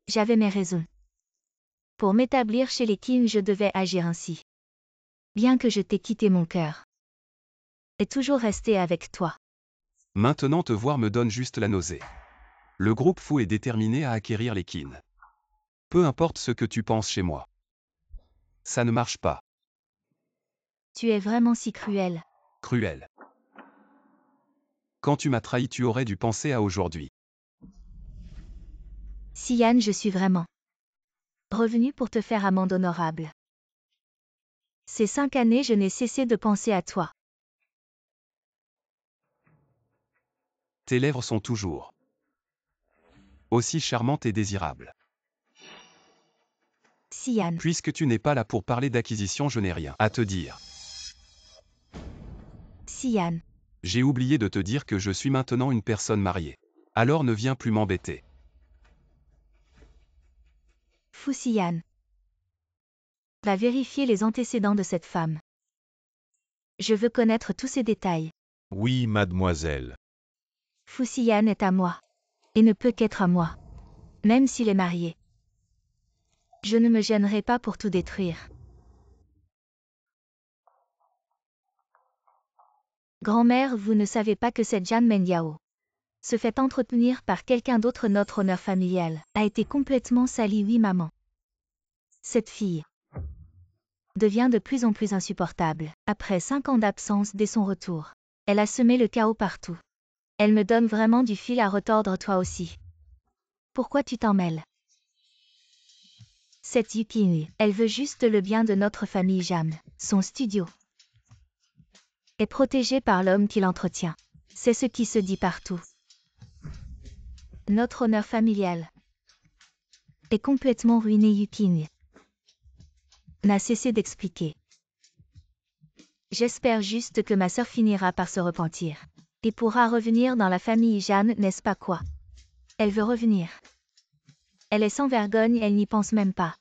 J'avais mes raisons. Pour m'établir chez les Qin, je devais agir ainsi. Bien que je t'ai quitté, mon cœur est toujours resté avec toi. Maintenant, te voir me donne juste la nausée. Le groupe Fu est déterminé à acquérir les Qin. Peu importe ce que tu penses chez moi. Ça ne marche pas. Tu es vraiment si cruel. Cruel. Quand tu m'as trahi, tu aurais dû penser à aujourd'hui. Xian, je suis vraiment revenu pour te faire amende honorable. Ces 5 années, je n'ai cessé de penser à toi. Tes lèvres sont toujours aussi charmantes et désirables. Xian, Puisque tu n'es pas là pour parler d'acquisition, je n'ai rien à te dire. Xian, J'ai oublié de te dire que je suis maintenant une personne mariée. Alors ne viens plus m'embêter. Fu Xian. Va vérifier les antécédents de cette femme. Je veux connaître tous ces détails. Oui, mademoiselle. Fu Xian est à moi. Et ne peut qu'être à moi. Même s'il est marié. Je ne me gênerai pas pour tout détruire. Grand-mère, vous ne savez pas que cette Jan Mengyao se fait entretenir par quelqu'un d'autre. Notre honneur familial a été complètement sali. Oui, maman. Cette fille devient de plus en plus insupportable. Après 5 ans d'absence dès son retour, elle a semé le chaos partout. Elle me donne vraiment du fil à retordre, toi aussi. Pourquoi tu t'en mêles? Cette Yukini, elle veut juste le bien de notre famille Jam. Son studio est protégé par l'homme qui l'entretient. C'est ce qui se dit partout. Notre honneur familial est complètement ruiné. Yukini n'a cessé d'expliquer. J'espère juste que ma sœur finira par se repentir et pourra revenir dans la famille Jeanne, n'est-ce pas quoi? Elle veut revenir. Elle est sans vergogne, elle n'y pense même pas.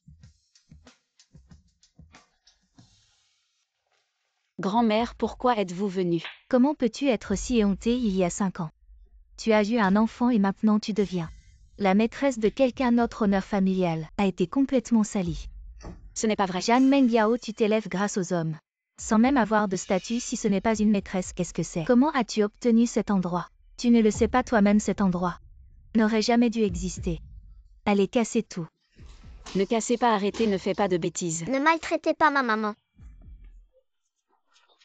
Grand-mère, pourquoi êtes-vous venue? Comment peux-tu être si éhontée il y a 5 ans? Tu as eu un enfant et maintenant tu deviens la maîtresse de quelqu'un. Notre honneur familial a été complètement sali. Ce n'est pas vrai. Jeanne Mengyao, tu t'élèves grâce aux hommes. Sans même avoir de statut. Si ce n'est pas une maîtresse, qu'est-ce que c'est? Comment as-tu obtenu cet endroit? Tu ne le sais pas toi-même, cet endroit n'aurait jamais dû exister. Allez, cassez tout. Ne cassez pas, arrêtez, ne fais pas de bêtises. Ne maltraitez pas ma maman.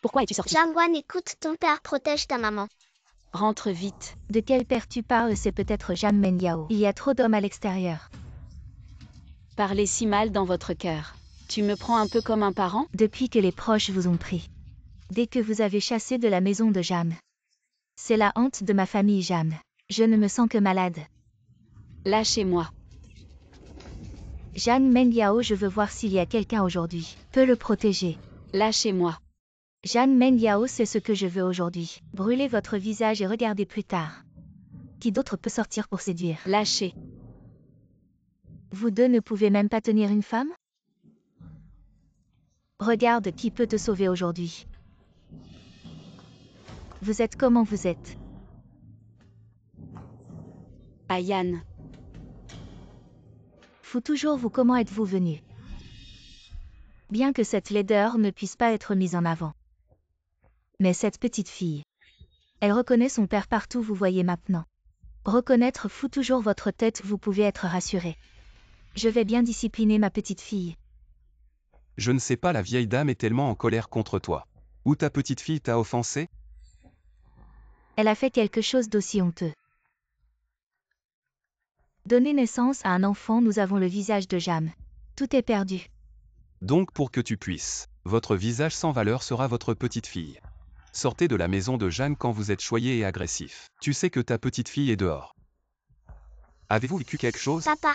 Pourquoi es-tu sorti? Jangwan, écoute, ton père protège ta maman. Rentre vite. De quel père tu parles? C'est peut-être Jeanne Mengyao. Il y a trop d'hommes à l'extérieur. Parlez si mal dans votre cœur. Tu me prends un peu comme un parent? Depuis que les proches vous ont pris. Dès que vous avez chassé de la maison de Jeanne. C'est la honte de ma famille Jeanne. Je ne me sens que malade. Lâchez-moi. Jeanne Mengyao, je veux voir s'il y a quelqu'un aujourd'hui. Peut le protéger. Lâchez-moi. Jeanne Mengyao, c'est ce que je veux aujourd'hui. Brûlez votre visage et regardez plus tard. Qui d'autre peut sortir pour séduire? Lâchez. Vous deux ne pouvez même pas tenir une femme? Regarde qui peut te sauver aujourd'hui. Vous êtes comment vous êtes. Ayan. Faut toujours vous, comment êtes-vous venu? Bien que cette laideur ne puisse pas être mise en avant. Mais cette petite fille, elle reconnaît son père partout, vous voyez maintenant. Reconnaître fout toujours votre tête, vous pouvez être rassuré. Je vais bien discipliner ma petite fille. Je ne sais pas, la vieille dame est tellement en colère contre toi. Ou ta petite fille t'a offensé? Elle a fait quelque chose d'aussi honteux. Donner naissance à un enfant, nous avons le visage de Jam. Tout est perdu. Donc pour que tu puisses, votre visage sans valeur sera votre petite fille. Sortez de la maison de Jeanne quand vous êtes choyé et agressif. Tu sais que ta petite fille est dehors. Avez-vous vécu quelque chose? Papa.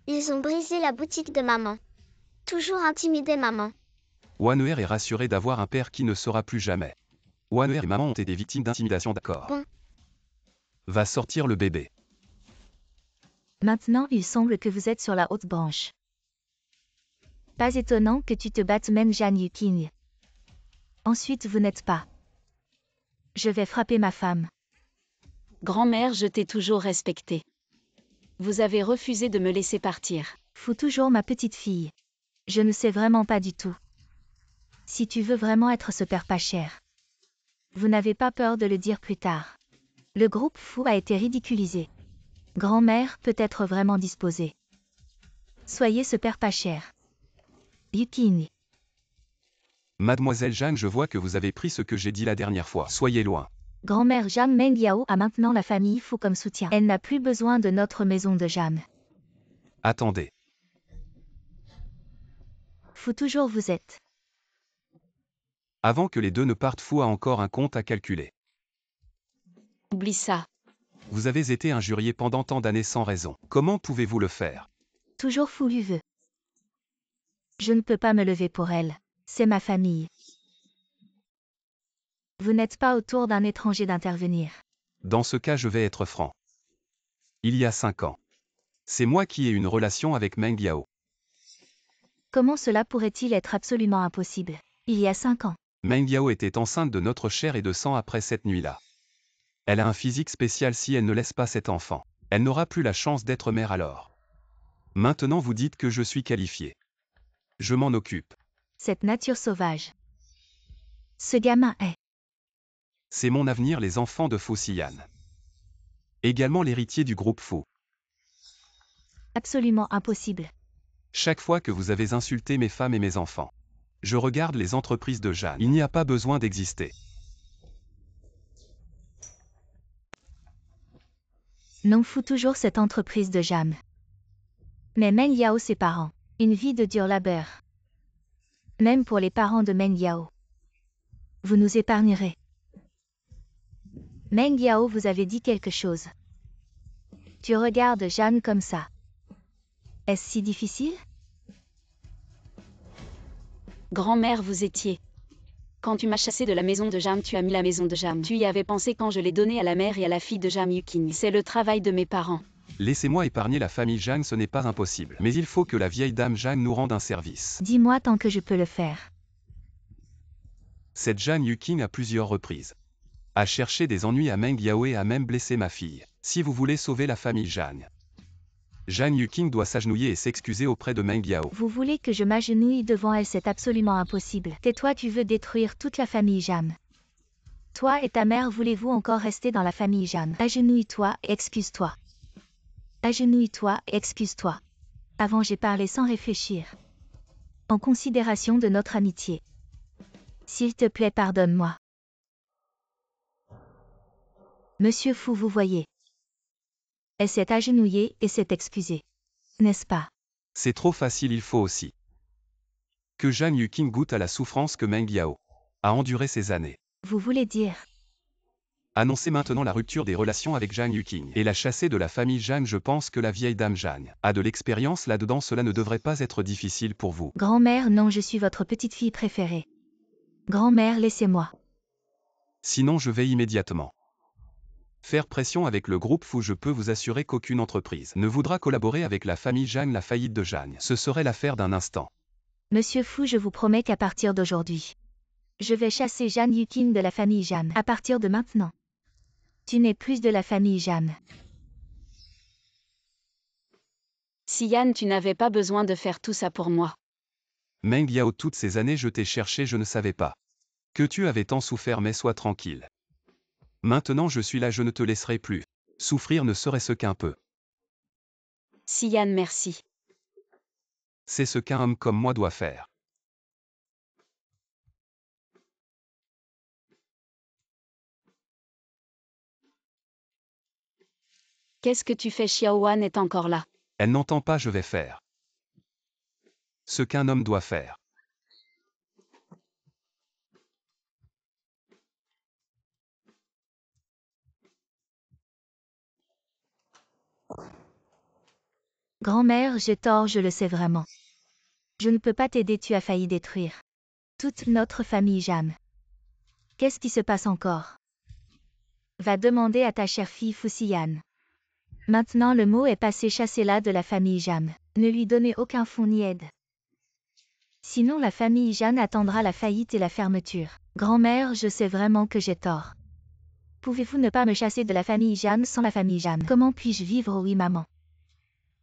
Ils ont brisé la boutique de maman. Toujours intimidé maman. Wanuer est rassuré d'avoir un père qui ne sera plus jamais. Wanuer et maman ont été victimes d'intimidation, d'accord. Bon. Va sortir le bébé. Maintenant, il semble que vous êtes sur la haute branche. Pas étonnant que tu te battes, même Jeanne Yuking. Ensuite, vous n'êtes pas. Je vais frapper ma femme. Grand-mère, je t'ai toujours respecté. Vous avez refusé de me laisser partir. Fous toujours ma petite fille. Je ne sais vraiment pas du tout. Si tu veux vraiment être ce père pas cher. Vous n'avez pas peur de le dire plus tard. Le groupe fou a été ridiculisé. Grand-mère peut être vraiment disposée. Soyez ce père pas cher. Yuking. Mademoiselle Jeanne, je vois que vous avez pris ce que j'ai dit la dernière fois. Soyez loin. Grand-mère Jam Mengyao a maintenant la famille fou comme soutien. Elle n'a plus besoin de notre maison de Jam. Attendez. Fou toujours vous êtes. Avant que les deux ne partent, Fou a encore un compte à calculer. Oublie ça. Vous avez été injurié pendant tant d'années sans raison. Comment pouvez-vous le faire? Toujours fou lui veut. Je ne peux pas me lever pour elle. C'est ma famille. Vous n'êtes pas autour d'un étranger d'intervenir. Dans ce cas, je vais être franc. Il y a 5 ans. C'est moi qui ai une relation avec Meng Yao. Comment cela pourrait-il être absolument impossible? Il y a 5 ans. Meng Yao était enceinte de notre chair et de sang après cette nuit-là. Elle a un physique spécial. Si elle ne laisse pas cet enfant, elle n'aura plus la chance d'être mère alors. Maintenant vous dites que je suis qualifié. Je m'en occupe. Cette nature sauvage. Ce gamin est. C'est mon avenir, les enfants de Fou Xian. Également l'héritier du groupe Fou. Absolument impossible. Chaque fois que vous avez insulté mes femmes et mes enfants, je regarde les entreprises de Jeanne. Il n'y a pas besoin d'exister. Non, fous toujours cette entreprise de Jam. Mais Meng Yao ses parents. Une vie de dur labeur. Même pour les parents de Meng Yao. Vous nous épargnerez. Meng Yao vous avez dit quelque chose. Tu regardes Jeanne comme ça. Est-ce si difficile? Grand-mère, vous étiez. Quand tu m'as chassé de la maison de Jam, tu as mis la maison de Jam. Tu y avais pensé quand je l'ai donnée à la mère et à la fille de Jam Yukin. C'est le travail de mes parents. Laissez-moi épargner la famille Zhang, ce n'est pas impossible. Mais il faut que la vieille dame Zhang nous rende un service. Dis-moi tant que je peux le faire. Cette Zhang Yuqing à plusieurs reprises a cherché des ennuis à Meng Yao et a même blessé ma fille. Si vous voulez sauver la famille Zhang, Zhang Yuqing doit s'agenouiller et s'excuser auprès de Meng Yao. Vous voulez que je m'agenouille devant elle? C'est absolument impossible. Tais-toi, tu veux détruire toute la famille Jam. Toi et ta mère, voulez-vous encore rester dans la famille Jam? Agenouille-toi et excuse-toi. Agenouille-toi et excuse-toi. Avant j'ai parlé sans réfléchir. En considération de notre amitié. S'il te plaît, pardonne-moi. Monsieur Fu, vous voyez. Elle s'est agenouillée et s'est excusée. N'est-ce pas? C'est trop facile, il faut aussi que Zhang Yuqing goûte à la souffrance que Meng Yao a enduré ces années. Vous voulez dire? Annoncez maintenant la rupture des relations avec Zhang Yuqing et la chasser de la famille Zhang. Je pense que la vieille dame Zhang a de l'expérience là-dedans, cela ne devrait pas être difficile pour vous. Grand-mère, non, je suis votre petite fille préférée. Grand-mère, laissez-moi. Sinon je vais immédiatement faire pression avec le groupe Fu. Je peux vous assurer qu'aucune entreprise ne voudra collaborer avec la famille Zhang. La faillite de Zhang, ce serait l'affaire d'un instant. Monsieur Fu, je vous promets qu'à partir d'aujourd'hui, je vais chasser Zhang Yuqing de la famille Jam. À partir de maintenant, tu n'es plus de la famille Jam. Sian, tu n'avais pas besoin de faire tout ça pour moi. Meng Yao, toutes ces années je t'ai cherché, je ne savais pas que tu avais tant souffert, mais sois tranquille. Maintenant je suis là, je ne te laisserai plus souffrir, ne serait-ce qu'un peu. Sian, merci. C'est ce qu'un homme comme moi doit faire. Qu'est-ce que tu fais? Xiaowan est encore là. Elle n'entend pas, je vais faire ce qu'un homme doit faire. Grand-mère, j'ai tort, je le sais vraiment. Je ne peux pas t'aider, tu as failli détruire toute notre famille Jam. Qu'est-ce qui se passe encore? Va demander à ta chère fille Fusian. Maintenant le mot est passé, chassez-la de la famille Jam. Ne lui donnez aucun fonds ni aide. Sinon la famille Jeanne attendra la faillite et la fermeture. Grand-mère, je sais vraiment que j'ai tort. Pouvez-vous ne pas me chasser de la famille Jeanne sans la famille Jeanne? Comment puis-je vivre? Oui, maman.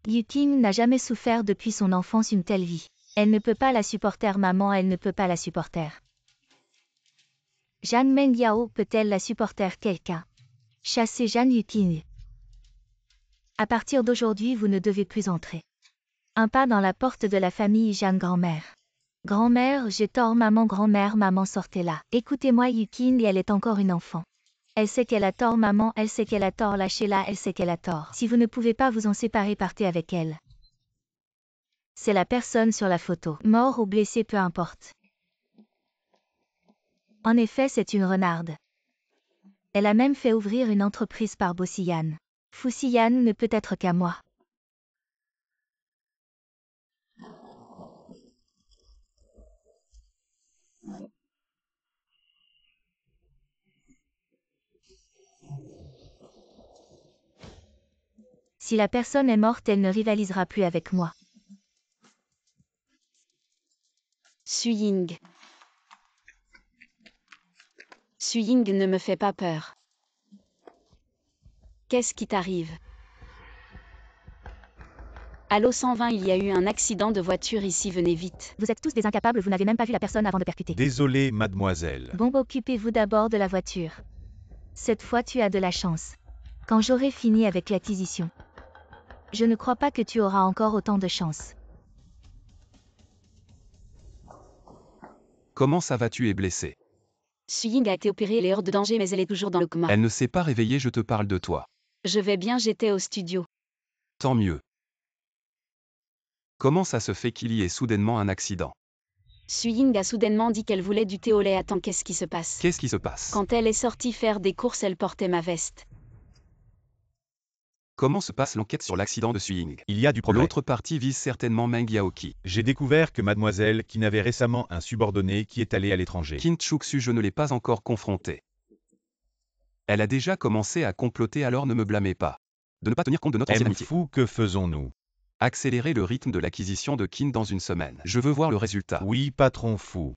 Yuqing n'a jamais souffert depuis son enfance une telle vie. Elle ne peut pas la supporter, maman, elle ne peut pas la supporter. Jeanne Meng Yao peut-elle la supporter? Quelqu'un chasser Jeanne Yuqing. À partir d'aujourd'hui, vous ne devez plus entrer. Un pas dans la porte de la famille Jeanne. Grand-mère. Grand-mère, j'ai tort, maman. Grand-mère, maman, sortez-la. Écoutez-moi, Yuqing, elle est encore une enfant. Elle sait qu'elle a tort, maman, elle sait qu'elle a tort, lâchez-la, elle sait qu'elle a tort. Si vous ne pouvez pas vous en séparer, partez avec elle. C'est la personne sur la photo. Mort ou blessé, peu importe. En effet, c'est une renarde. Elle a même fait ouvrir une entreprise par Bossian. Fusian ne peut être qu'à moi. Si la personne est morte, elle ne rivalisera plus avec moi. Suying. Suying ne me fait pas peur. Qu'est-ce qui t'arrive? Allô 120, il y a eu un accident de voiture ici, venez vite. Vous êtes tous des incapables, vous n'avez même pas vu la personne avant de percuter. Désolé, mademoiselle. Bon, occupez-vous d'abord de la voiture. Cette fois tu as de la chance. Quand j'aurai fini avec l'acquisition. Je ne crois pas que tu auras encore autant de chance. Comment ça va, tu es blessé? Suying a été opérée, elle est hors de danger, mais elle est toujours dans le coma. Elle ne s'est pas réveillée, je te parle de toi. Je vais bien, j'étais au studio. Tant mieux. Comment ça se fait qu'il y ait soudainement un accident? Suying a soudainement dit qu'elle voulait du thé au lait. Attends, qu'est-ce qui se passe? Qu'est-ce qui se passe? Quand elle est sortie faire des courses, elle portait ma veste. Comment se passe l'enquête sur l'accident de Suying? Il y a du progrès. L'autre partie vise certainement Meng Yaoki. J'ai découvert que mademoiselle Qin avait récemment un subordonné qui est allé à l'étranger. Qin Chuksu, je ne l'ai pas encore confronté. Elle a déjà commencé à comploter, alors ne me blâmez pas. De ne pas tenir compte de notre ancienne amitié. Fou, que faisons-nous? Accélérer le rythme de l'acquisition de Qin dans une semaine. Je veux voir le résultat. Oui, patron Fou.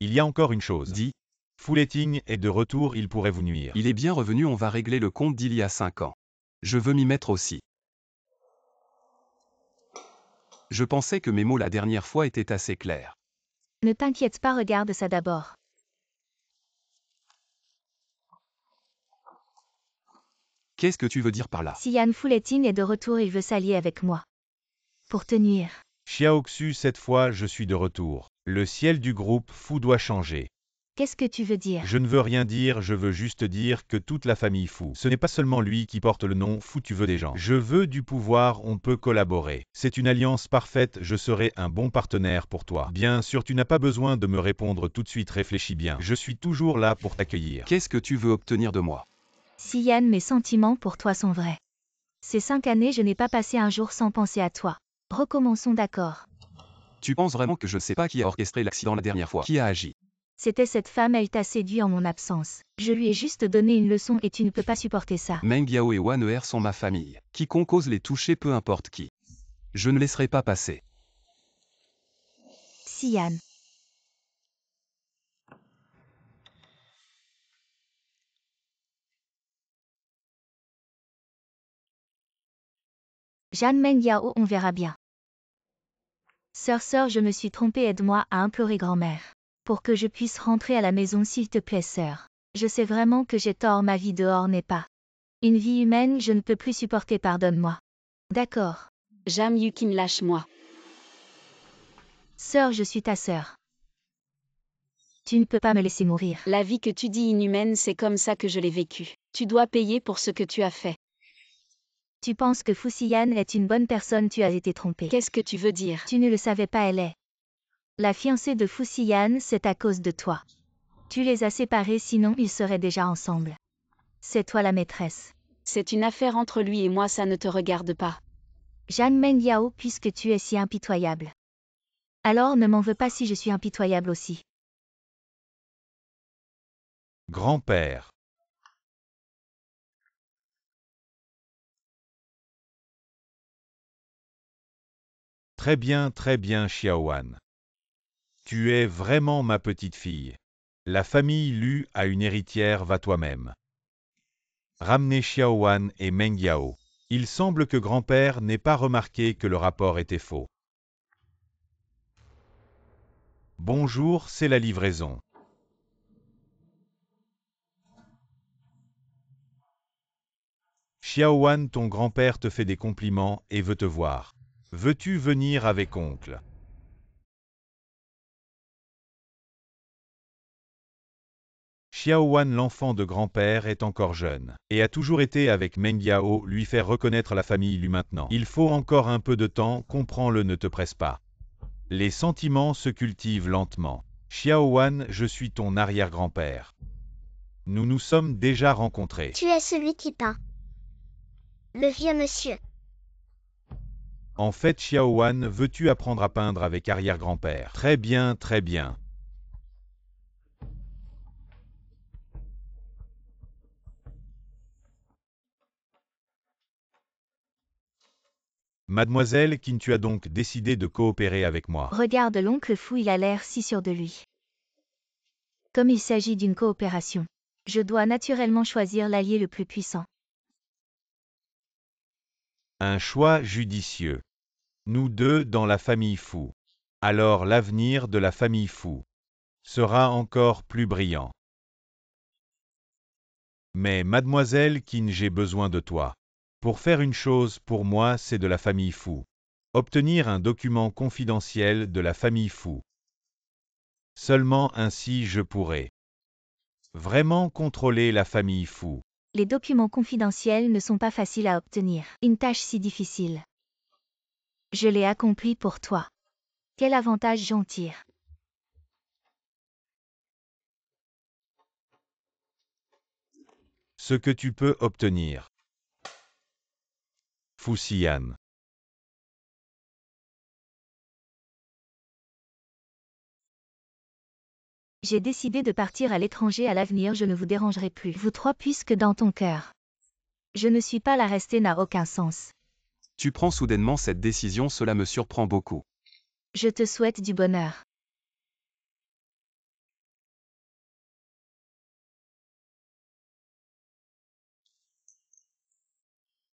Il y a encore une chose. Dis. Fouletting est de retour, il pourrait vous nuire. Il est bien revenu, on va régler le compte d'il y a 5 ans. Je veux m'y mettre aussi. Je pensais que mes mots la dernière fois étaient assez clairs. Ne t'inquiète pas, regarde ça d'abord. Qu'est-ce que tu veux dire par là? Si Yan Fouletting est de retour, il veut s'allier avec moi. Pour te nuire. Xiaoxu, cette fois je suis de retour. Le ciel du groupe Fou doit changer. Qu'est-ce que tu veux dire? Je ne veux rien dire, je veux juste dire que toute la famille Fou. Ce n'est pas seulement lui qui porte le nom Fou, tu veux des gens. Je veux du pouvoir, on peut collaborer. C'est une alliance parfaite, je serai un bon partenaire pour toi. Bien sûr, tu n'as pas besoin de me répondre tout de suite, réfléchis bien. Je suis toujours là pour t'accueillir. Qu'est-ce que tu veux obtenir de moi? Si Yan, mes sentiments pour toi sont vrais. Ces 5 années, je n'ai pas passé un jour sans penser à toi. Recommençons, d'accord? Tu penses vraiment que je ne sais pas qui a orchestré l'accident la dernière fois? Qui a agi? C'était cette femme, elle t'a séduit en mon absence. Je lui ai juste donné une leçon et tu ne peux pas supporter ça. Meng Yao et Wan Er sont ma famille. Quiconque ose les toucher, peu importe qui. Je ne laisserai pas passer. Si Yan. Jeanne Meng Yao, on verra bien. Sœur, je me suis trompée, aide-moi à implorer grand-mère. Pour que je puisse rentrer à la maison, s'il te plaît, sœur. Je sais vraiment que j'ai tort, ma vie dehors n'est pas une vie humaine, je ne peux plus supporter, pardonne-moi. D'accord. Jam Yukin, lâche-moi. Sœur, je suis ta sœur. Tu ne peux pas me laisser mourir. La vie que tu dis inhumaine, c'est comme ça que je l'ai vécue. Tu dois payer pour ce que tu as fait. Tu penses que Fu Xian est une bonne personne, tu as été trompé. Qu'est-ce que tu veux dire? Tu ne le savais pas, elle est la fiancée de Fu Xian, c'est à cause de toi. Tu les as séparés, sinon ils seraient déjà ensemble. C'est toi la maîtresse. C'est une affaire entre lui et moi, ça ne te regarde pas. Jeanne Meng Yao, puisque tu es si impitoyable. Alors ne m'en veux pas si je suis impitoyable aussi. Grand-père. Très bien, Xiaowan. Tu es vraiment ma petite fille. La famille Lu a une héritière, va toi-même. Ramenez Xiaowan et Meng Yao. Il semble que grand-père n'ait pas remarqué que le rapport était faux. Bonjour, c'est la livraison. Xiaowan, ton grand-père te fait des compliments et veut te voir. Veux-tu venir avec oncle? Xiaowan, l'enfant de grand-père, est encore jeune, et a toujours été avec Meng Yao, lui faire reconnaître la famille Lu maintenant. Il faut encore un peu de temps, comprends-le, ne te presse pas. Les sentiments se cultivent lentement. Xiaowan, je suis ton arrière-grand-père. Nous nous sommes déjà rencontrés. Tu es celui qui peint. Le vieux monsieur. En fait, Xiaowan, veux-tu apprendre à peindre avec arrière-grand-père? Très bien, très bien. Mademoiselle Qin, tu as donc décidé de coopérer avec moi. Regarde l'oncle Fou, il a l'air si sûr de lui. Comme il s'agit d'une coopération, je dois naturellement choisir l'allié le plus puissant. Un choix judicieux. Nous deux dans la famille Fou. Alors l'avenir de la famille Fou sera encore plus brillant. Mais mademoiselle Qin, j'ai besoin de toi. Pour faire une chose, pour moi, c'est de la famille Fou. Obtenir un document confidentiel de la famille Fou. Seulement ainsi je pourrai vraiment contrôler la famille Fou. Les documents confidentiels ne sont pas faciles à obtenir. Une tâche si difficile. Je l'ai accompli pour toi. Quel avantage j'en tire? Ce que tu peux obtenir. Fu Xian. J'ai décidé de partir à l'étranger, à l'avenir je ne vous dérangerai plus. Vous trois puisque dans ton cœur. Je ne suis pas là, rester n'a aucun sens. Tu prends soudainement cette décision, cela me surprend beaucoup. Je te souhaite du bonheur.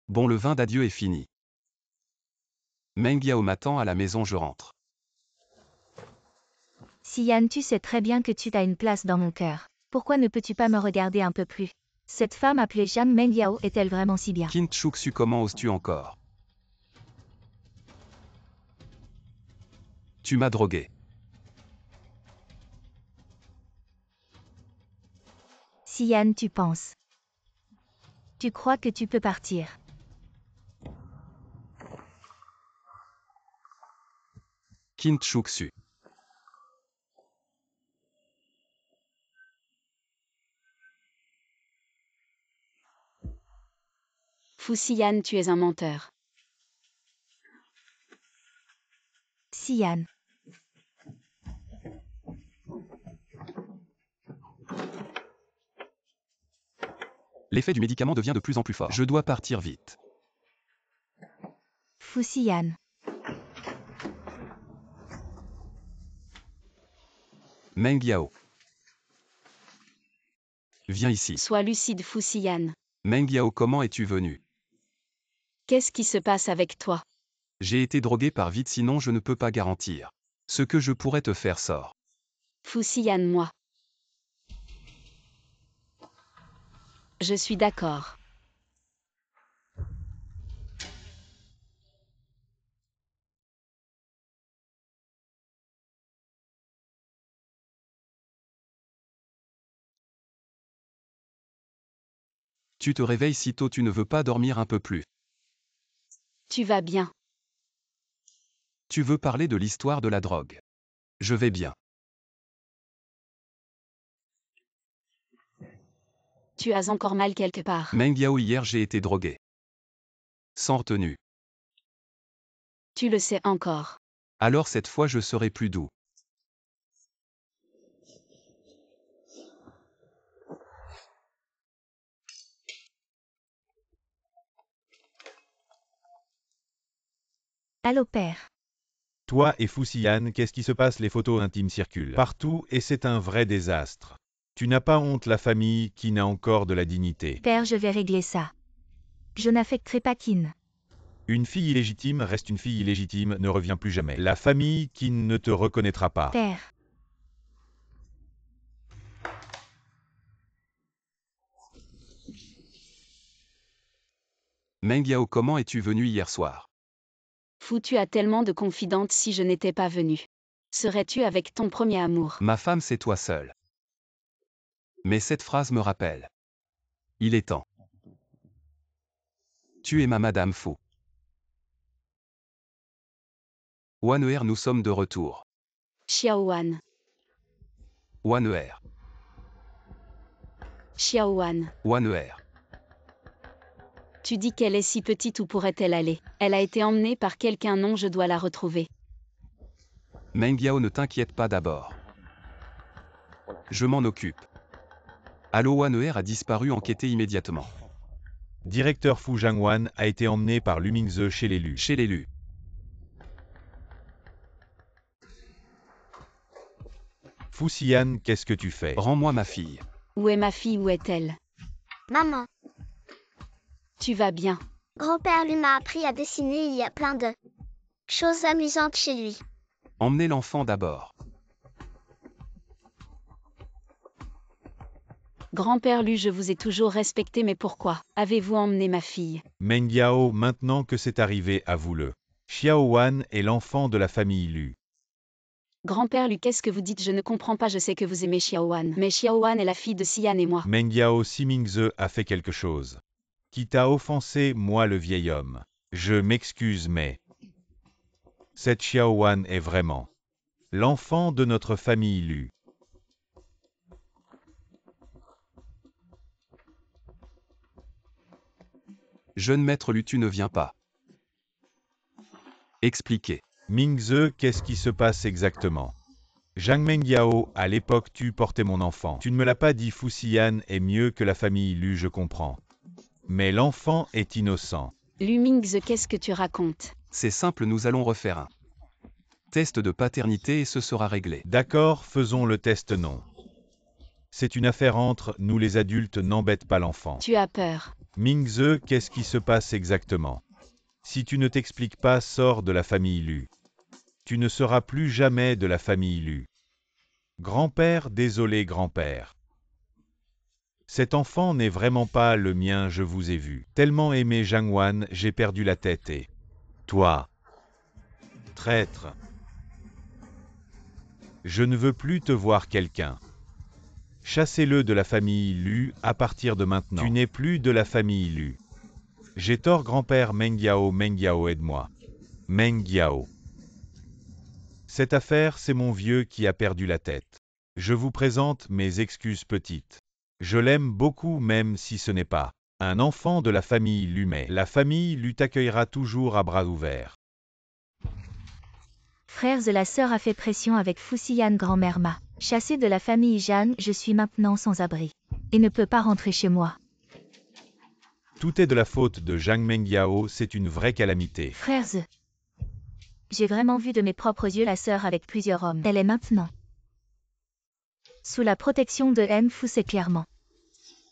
Bon, le vin d'adieu est fini. Meng Yao m'attend à la maison, je rentre. Xian, tu sais très bien que tu as une place dans mon cœur. Pourquoi ne peux-tu pas me regarder un peu plus? Cette femme appelée Jeanne Meng Yao est-elle vraiment si bien? Qin Chuxu, comment oses-tu encore? Tu m'as drogué. Xian, tu penses. Tu crois que tu peux partir? Qin Chuxu. Fu Xian, tu es un menteur. Xian. L'effet du médicament devient de plus en plus fort. Je dois partir vite. Fu Xian. Meng Yao. Viens ici. Sois lucide, Fu Xian. Meng Yao, comment es-tu venu? Qu'est-ce qui se passe avec toi? J'ai été drogué par vide, sinon je ne peux pas garantir. Ce que je pourrais te faire sort. Fu Xian, moi. Je suis d'accord. Tu te réveilles si tôt, tu ne veux pas dormir un peu plus. Tu vas bien. Tu veux parler de l'histoire de la drogue. Je vais bien. Tu as encore mal quelque part. Meng Yao, hier j'ai été drogué. Sans retenue. Tu le sais encore. Alors cette fois je serai plus doux. Allô père. Toi et Fu Xian, qu'est-ce qui se passe? Les photos intimes circulent partout et c'est un vrai désastre. Tu n'as pas honte, la famille qui n'a encore de la dignité? Père, je vais régler ça. Je n'affecterai pas Qin. Une fille illégitime reste une fille illégitime, ne revient plus jamais. La famille qui ne te reconnaîtra pas. Père. Meng Yao, comment es-tu venu hier soir? Fu, tu as tellement de confidentes, si je n'étais pas venu. Serais-tu avec ton premier amour? Ma femme, c'est toi seul. Mais cette phrase me rappelle. Il est temps. Tu es ma Madame Fu. Waner, nous sommes de retour. Xiaowan. Waner. Xiaowan. Waner. Tu dis qu'elle est si petite, où pourrait-elle aller? Elle a été emmenée par quelqu'un, non, je dois la retrouver. Meng Yao, ne t'inquiète pas d'abord. Je m'en occupe. Allo, Waner a disparu, enquêtez immédiatement. Directeur Fu Jiangwan a été emmené par Lu Mingze chez l'élu. Chez l'élu. Fu Xian, qu'est-ce que tu fais? Rends-moi ma fille. Où est ma fille? Où est-elle? Maman, Tu vas bien. grand-père lui m'a appris à dessiner, il y a plein de choses amusantes chez lui. Emmenez l'enfant d'abord. Grand-père Lu, je vous ai toujours respecté, mais pourquoi avez-vous emmené ma fille? Meng Yao, maintenant que c'est arrivé, avoue-le. Xiaowan est l'enfant de la famille Lu. Grand-père Lu, qu'est-ce que vous dites? Je ne comprends pas, je sais que vous aimez Xiaowan. Mais Xiaowan est la fille de Xian et moi. Meng Yao, si Mingze a fait quelque chose qui t'a offensé, moi le vieil homme. Je m'excuse, mais Cette Xiaowan est vraiment l'enfant de notre famille Lu. Jeune maître Lu, tu ne viens pas. Expliquez. Mingze, qu'est-ce qui se passe exactement? Zhang Mengyao, à l'époque tu portais mon enfant. Tu ne me l'as pas dit. Fu Xian est mieux que la famille Lu, je comprends. Mais l'enfant est innocent. Lu Mingze, qu'est-ce que tu racontes? C'est simple, nous allons refaire un test de paternité et ce sera réglé. D'accord, faisons le test non. C'est une affaire entre nous les adultes, n'embête pas l'enfant. Tu as peur. Mingze, qu'est-ce qui se passe exactement? Si tu ne t'expliques pas, sors de la famille Lu. Tu ne seras plus jamais de la famille Lu. Grand-père, désolé grand-père. Cet enfant n'est vraiment pas le mien, je vous ai vu. Tellement aimé Zhangwan, j'ai perdu la tête et... Toi. Traître. Je ne veux plus te voir quelqu'un. Chassez-le de la famille Lu, à partir de maintenant. Tu n'es plus de la famille Lu. J'ai tort grand-père Mengyao, Mengyao aide-moi. Mengyao. Cette affaire, c'est mon vieux qui a perdu la tête. Je vous présente mes excuses petites. Je l'aime beaucoup même si ce n'est pas un enfant de la famille Lu, mais la famille Lu t'accueillera toujours à bras ouverts. Frères, la sœur a fait pression avec Fu Xian, grand-mère Ma. Chassée de la famille Jeanne, je suis maintenant sans abri. Et ne peux pas rentrer chez moi. Tout est de la faute de Zhang Mengyao, c'est une vraie calamité. Frères, j'ai vraiment vu de mes propres yeux la sœur avec plusieurs hommes. Elle est maintenant sous la protection de M. Fu, c'est clairement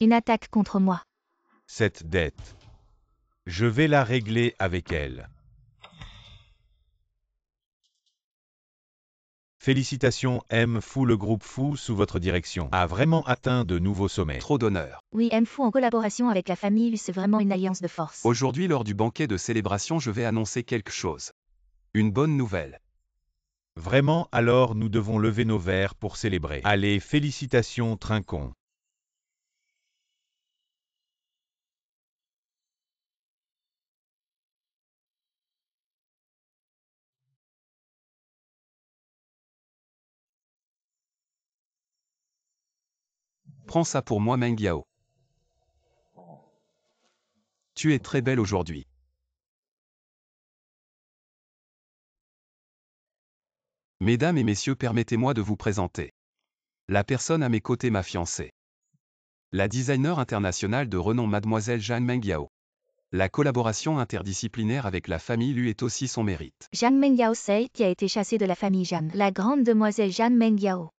une attaque contre moi. Cette dette, je vais la régler avec elle. Félicitations M. Fu, le groupe Fu sous votre direction a vraiment atteint de nouveaux sommets. Trop d'honneur. Oui, M. Fu en collaboration avec la famille Lu, c'est vraiment une alliance de force. Aujourd'hui, lors du banquet de célébration, je vais annoncer quelque chose. Une bonne nouvelle. Vraiment, alors nous devons lever nos verres pour célébrer. Allez, félicitations Trincon. Prends ça pour moi Mengyao. Tu es très belle aujourd'hui. Mesdames et messieurs, permettez-moi de vous présenter la personne à mes côtés, ma fiancée. La designer internationale de renom Mademoiselle Zhang Mengyao. La collaboration interdisciplinaire avec la famille Lu est aussi son mérite. Zhang Mengyao Sei, qui a été chassée de la famille Jeanne. La grande demoiselle Zhang Mengyao.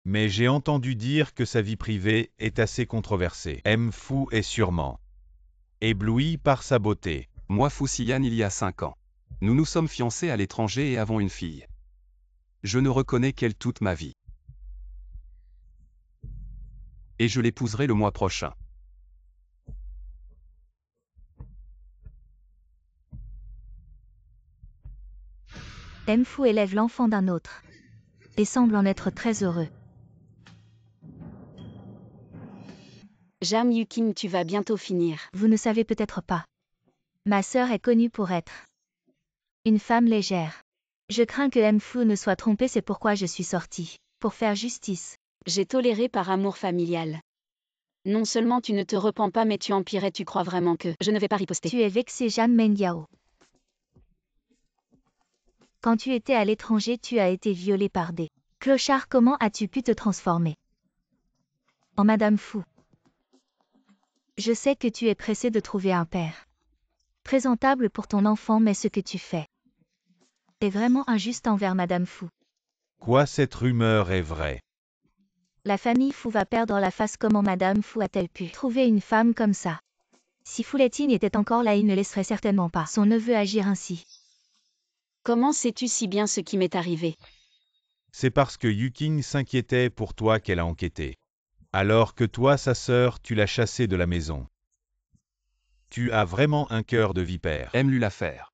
Mais j'ai entendu dire que sa vie privée est assez controversée. M. Fu est sûrement ébloui par sa beauté. Moi Fu Xian il y a 5 ans. Nous nous sommes fiancés à l'étranger et avons une fille. Je ne reconnais qu'elle toute ma vie. Et je l'épouserai le mois prochain. M. Fu élève l'enfant d'un autre. Et semble en être très heureux. Jam Yukin, tu vas bientôt finir. Vous ne savez peut-être pas. Ma sœur est connue pour être une femme légère. Je crains que M. Fu ne soit trompé, c'est pourquoi je suis sortie. Pour faire justice. J'ai toléré par amour familial. Non seulement tu ne te repens pas, mais tu empirais, tu crois vraiment que... Je ne vais pas riposter. Tu es vexé, Zhang Mengyao. Quand tu étais à l'étranger, tu as été violée par des clochards. Comment as-tu pu te transformer en Madame Fu? Je sais que tu es pressé de trouver un père présentable pour ton enfant, mais ce que tu fais est vraiment injuste envers Madame Fu. Quoi, cette rumeur est vraie? La famille Fu va perdre la face. Comment Madame Fu a-t-elle pu trouver une femme comme ça? Si Fuletine était encore là, il ne laisserait certainement pas son neveu agir ainsi. Comment sais-tu si bien ce qui m'est arrivé? C'est parce que Yuking s'inquiétait pour toi qu'elle a enquêté. Alors que toi, sa sœur, tu l'as chassée de la maison. Tu as vraiment un cœur de vipère. Aime lui l'affaire.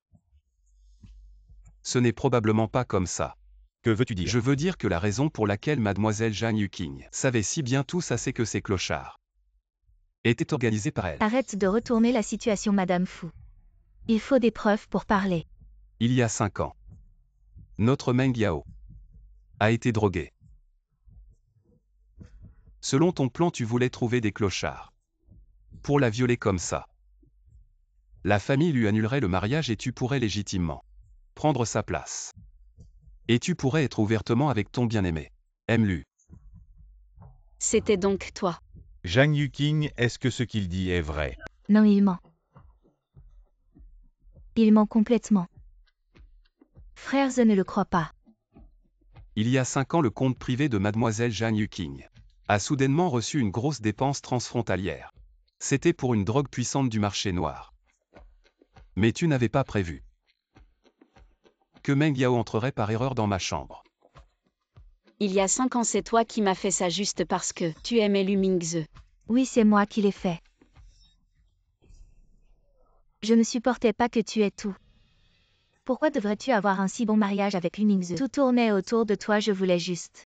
Ce n'est probablement pas comme ça. Que veux-tu dire? Je veux dire que la raison pour laquelle Mademoiselle Zhang Yuking savait si bien tout ça, c'est que ces clochards étaient organisés par elle. Arrête de retourner la situation, Madame Fu. Il faut des preuves pour parler. Il y a 5 ans. Notre Meng Yao a été drogué. Selon ton plan, tu voulais trouver des clochards pour la violer comme ça. La famille lui annulerait le mariage et tu pourrais légitimement prendre sa place. Et tu pourrais être ouvertement avec ton bien-aimé. Lu. C'était donc toi. Zhang Yuqing, est-ce que ce qu'il dit est vrai? Non, il ment. Il ment complètement. Frère, je ne le crois pas. Il y a 5 ans, le compte privé de mademoiselle Zhang Yuqing a soudainement reçu une grosse dépense transfrontalière. C'était pour une drogue puissante du marché noir. Mais tu n'avais pas prévu que Meng Yao entrerait par erreur dans ma chambre. Il y a 5 ans, c'est toi qui m'as fait ça juste parce que tu aimais Lu Mingze. Oui, c'est moi qui l'ai fait. Je ne supportais pas que tu aies tout. Pourquoi devrais-tu avoir un si bon mariage avec Lu Mingze? Tout tournait autour de toi, je voulais juste.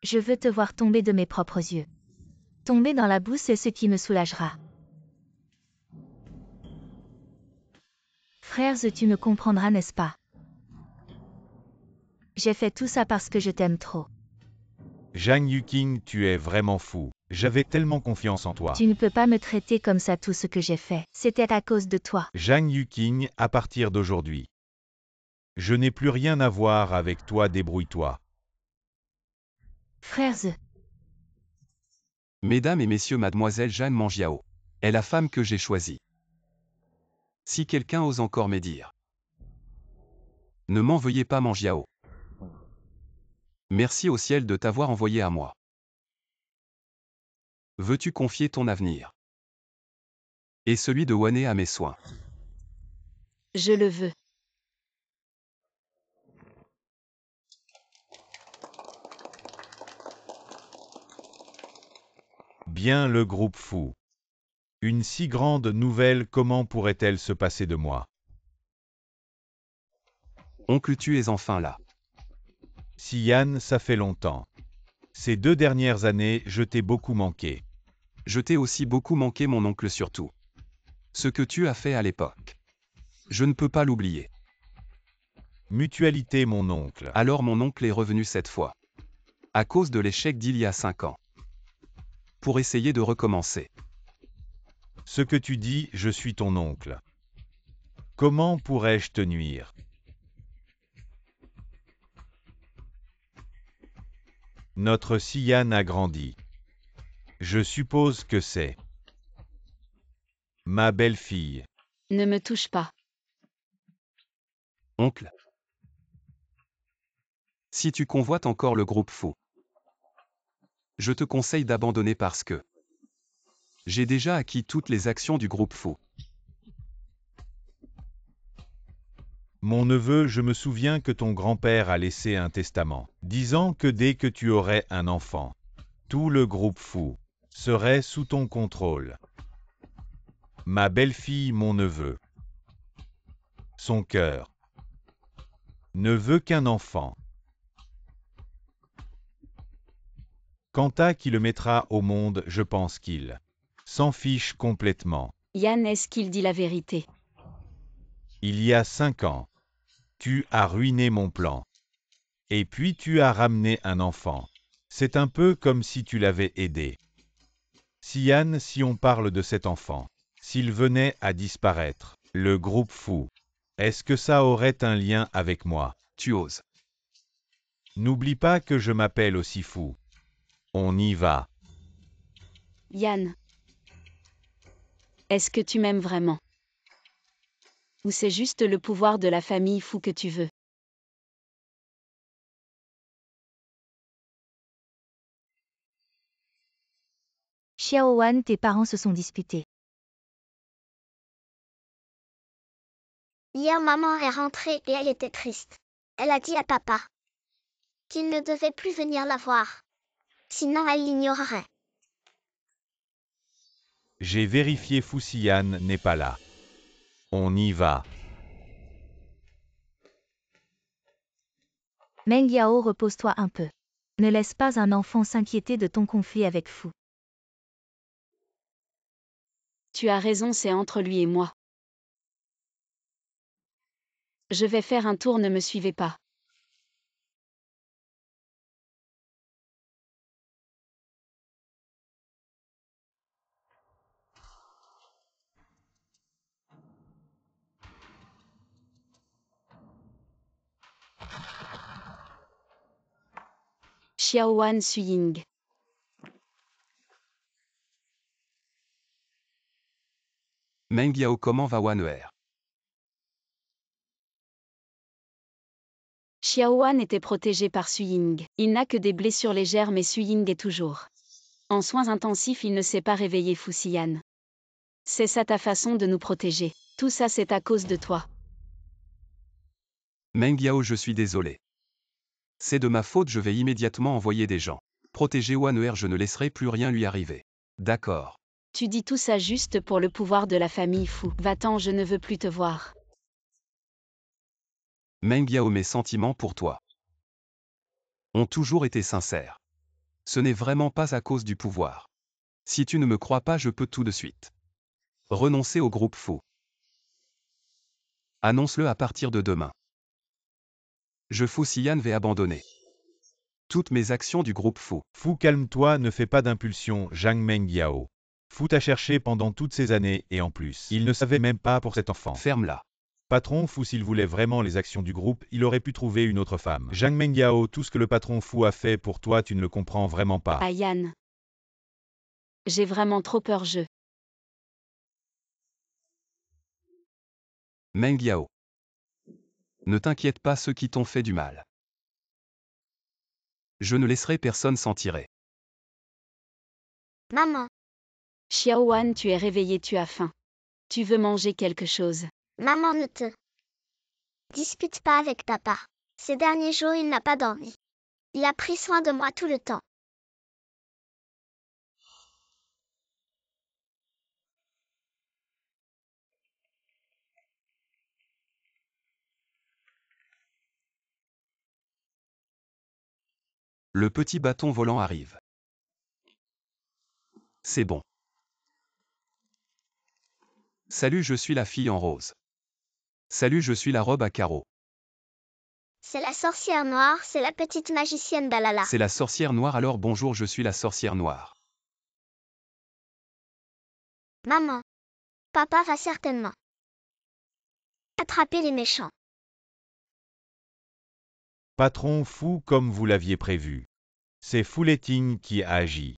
Je veux te voir tomber de mes propres yeux. Tomber dans la boue, c'est ce qui me soulagera. Frères, tu me comprendras, n'est-ce pas? J'ai fait tout ça parce que je t'aime trop. Zhang Yuqing, tu es vraiment fou. J'avais tellement confiance en toi. Tu ne peux pas me traiter comme ça. Tout ce que j'ai fait, c'était à cause de toi. Zhang Yuqing, à partir d'aujourd'hui, je n'ai plus rien à voir avec toi, débrouille-toi. Frères, Mesdames et messieurs, mademoiselle Jeanne Mangiao est la femme que j'ai choisie. Si quelqu'un ose encore médire, ne m'en veuillez pas, Mangiao. Merci au ciel de t'avoir envoyé à moi. Veux-tu confier ton avenir et celui de Wane à mes soins? Je le veux. Bien le groupe fou. Une si grande nouvelle, comment pourrait-elle se passer de moi? Oncle, tu es enfin là. Siyan, ça fait longtemps. Ces 2 dernières années, je t'ai beaucoup manqué. Je t'ai aussi beaucoup manqué, mon oncle, surtout ce que tu as fait à l'époque. Je ne peux pas l'oublier. Mutualité, mon oncle. Alors mon oncle est revenu cette fois, à cause de l'échec d'il y a 5 ans, pour essayer de recommencer. Ce que tu dis, je suis ton oncle. Comment pourrais-je te nuire? Notre Siyan a grandi. Je suppose que c'est ma belle-fille. Ne me touche pas. Oncle, si tu convoites encore le groupe fou, je te conseille d'abandonner parce que j'ai déjà acquis toutes les actions du groupe fou. Mon neveu, je me souviens que ton grand-père a laissé un testament, disant que dès que tu aurais un enfant, tout le groupe fou serait sous ton contrôle. Ma belle-fille, mon neveu. Son cœur ne veut qu'un enfant. Quant à qui le mettra au monde, je pense qu'il s'en fiche complètement. Yann, est-ce qu'il dit la vérité? Il y a 5 ans, tu as ruiné mon plan. Et puis tu as ramené un enfant. C'est un peu comme si tu l'avais aidé. Siyan, si on parle de cet enfant, s'il venait à disparaître, le groupe fou, est-ce que ça aurait un lien avec moi? Tu oses. N'oublie pas que je m'appelle aussi fou. On y va. Yann. Est-ce que tu m'aimes vraiment? Ou c'est juste le pouvoir de la famille fou que tu veux? Xiaowan, tes parents se sont disputés. Hier, maman est rentrée et elle était triste. Elle a dit à papa qu'il ne devait plus venir la voir. Sinon, elle l'ignorerait. J'ai vérifié, Fu Siyan n'est pas là. On y va. Meng Yao, repose-toi un peu. Ne laisse pas un enfant s'inquiéter de ton conflit avec Fu. Tu as raison, c'est entre lui et moi. Je vais faire un tour, ne me suivez pas. Xiaowan Suying. Meng Yao, comment va Wan'er? Xiaowan était protégé par Suying. Il n'a que des blessures légères, mais Suying est toujours en soins intensifs. Il ne s'est pas réveillé, Fu Xian. C'est ça ta façon de nous protéger. Tout ça c'est à cause de toi. Meng Yao, je suis désolé. C'est de ma faute, je vais immédiatement envoyer des gens. Protéger Wan'er, je ne laisserai plus rien lui arriver. D'accord. Tu dis tout ça juste pour le pouvoir de la famille Fu. Va-t'en, je ne veux plus te voir. Meng Yao, mes sentiments pour toi ont toujours été sincères. Ce n'est vraiment pas à cause du pouvoir. Si tu ne me crois pas, je peux tout de suite renoncer au groupe Fu. Annonce-le à partir de demain. Je Fu Xian vais abandonner toutes mes actions du groupe Fu. Fu, calme-toi, ne fais pas d'impulsion, Zhang Mengyao. Fu t'a cherché pendant toutes ces années, et en plus, il ne savait même pas pour cet enfant. Ferme-la. Patron Fu, s'il voulait vraiment les actions du groupe, il aurait pu trouver une autre femme. Zhang Mengyao, tout ce que le patron Fu a fait pour toi, tu ne le comprends vraiment pas. Ayan. J'ai vraiment trop peur, Meng Yao. Ne t'inquiète pas, ceux qui t'ont fait du mal. Je ne laisserai personne s'en tirer. Maman, Xiaowan, tu es réveillé, tu as faim. Tu veux manger quelque chose. maman, ne te dispute pas avec papa. Ces derniers jours, il n'a pas dormi. Il a pris soin de moi tout le temps. Le petit bâton volant arrive. C'est bon. Salut, je suis la fille en rose. Salut, je suis la robe à carreaux. C'est la sorcière noire, c'est la petite magicienne Dalala. C'est la sorcière noire, alors bonjour, je suis la sorcière noire. Maman, papa va certainement attraper les méchants. Patron Fu, comme vous l'aviez prévu. C'est Fu Letting qui a agi.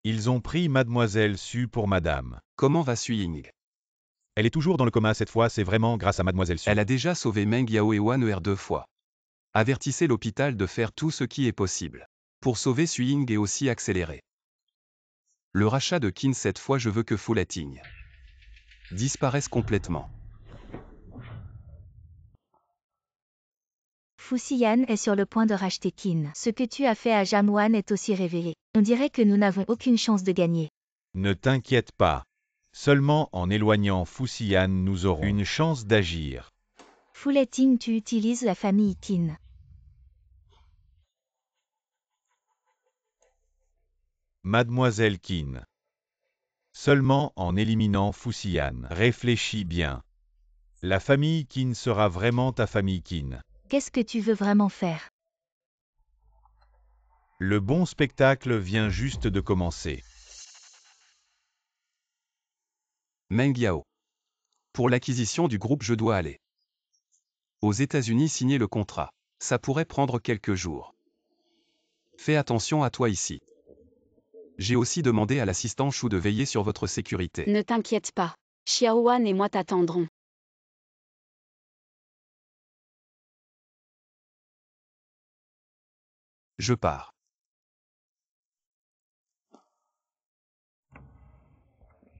Ils ont pris Mademoiselle Su pour Madame. Comment va Suying? Elle est toujours dans le coma cette fois, c'est vraiment grâce à Mademoiselle Su. Elle a déjà sauvé Meng Yao et Wan'er 2 fois. Avertissez l'hôpital de faire tout ce qui est possible pour sauver Suying et aussi accélérer le rachat de Qin. Cette fois, je veux que Fu Letting disparaisse complètement. Fu Xian est sur le point de racheter Qin. Ce que tu as fait à Jamwan est aussi révélé. On dirait que nous n'avons aucune chance de gagner. Ne t'inquiète pas. Seulement en éloignant Fu Xian, nous aurons une chance d'agir. Fu Letting, tu utilises la famille Qin. Mademoiselle Qin. Seulement en éliminant Fu Xian. Réfléchis bien. La famille Qin sera vraiment ta famille Qin. Qu'est-ce que tu veux vraiment faire? Le bon spectacle vient juste de commencer. Meng Yao. Pour l'acquisition du groupe, je dois aller aux États-Unis signer le contrat. Ça pourrait prendre quelques jours. Fais attention à toi ici. J'ai aussi demandé à l'assistant Shu de veiller sur votre sécurité. Ne t'inquiète pas. Xiaowan et moi t'attendrons. Je pars.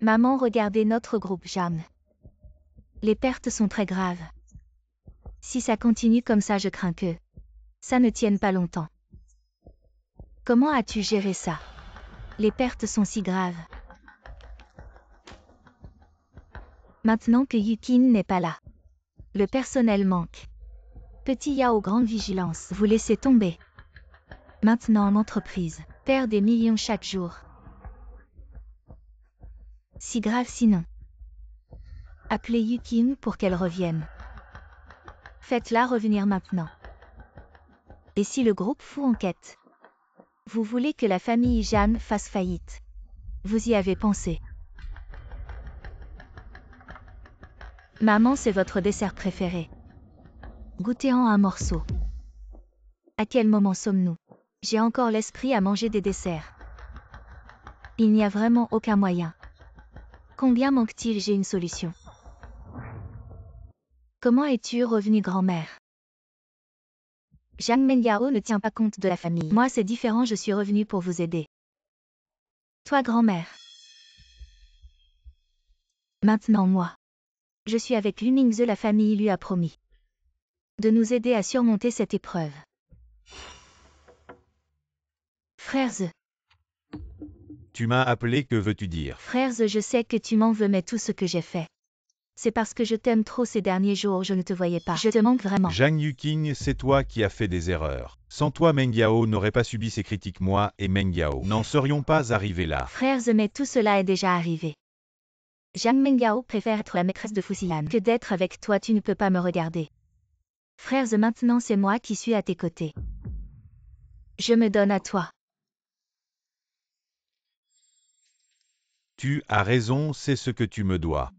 Maman, regardez notre groupe Jam. Les pertes sont très graves. Si ça continue comme ça, je crains que ça ne tienne pas longtemps. Comment as-tu géré ça? Les pertes sont si graves. Maintenant que Yukin n'est pas là, le personnel manque. Petit Yao, grande vigilance, vous laissez tomber. Maintenant l'entreprise perd des millions chaque jour. Si grave sinon. Appelez Yukin pour qu'elle revienne. Faites-la revenir maintenant. Et si le groupe Fu enquête? Vous voulez que la famille Jeanne fasse faillite? Vous y avez pensé. Maman, c'est votre dessert préféré. Goûtez-en un morceau. À quel moment sommes-nous? J'ai encore l'esprit à manger des desserts. Il n'y a vraiment aucun moyen. Combien manque-t-il? J'ai une solution. Comment es-tu revenue, grand-mère? Zhang Mengyao ne tient pas compte de la famille. Moi, c'est différent, je suis revenue pour vous aider. Toi, grand-mère. Maintenant, moi. Je suis avec Lu Mingze, la famille lui a promis de nous aider à surmonter cette épreuve. Frères Z. Tu m'as appelé, que veux-tu dire? Frères Z, je sais que tu m'en veux, mais tout ce que j'ai fait, c'est parce que je t'aime trop. Ces derniers jours, je ne te voyais pas. Je te manque vraiment. Zhang Yuqing, c'est toi qui as fait des erreurs. Sans toi, Meng Yao n'aurait pas subi ces critiques. Moi et Meng Yao n'en serions pas arrivés là. Frères Z, mais tout cela est déjà arrivé. Zhang Mengyao préfère être la maîtresse de Fuxian que d'être avec toi. Tu ne peux pas me regarder. Frères Z, maintenant c'est moi qui suis à tes côtés. Je me donne à toi. Tu as raison, c'est ce que tu me dois.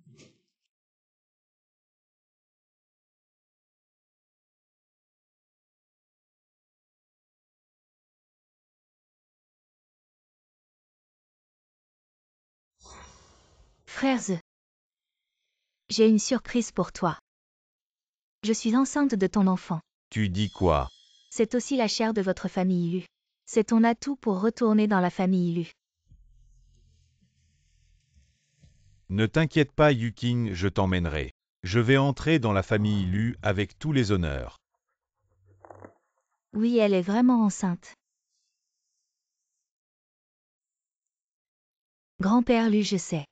Frères Z, j'ai une surprise pour toi. Je suis enceinte de ton enfant. Tu dis quoi? C'est aussi la chair de votre famille Lu. C'est ton atout pour retourner dans la famille Lu. Ne t'inquiète pas, Yuqing, je t'emmènerai. Je vais entrer dans la famille Lu avec tous les honneurs. Oui, elle est vraiment enceinte. Grand-père Lu, je sais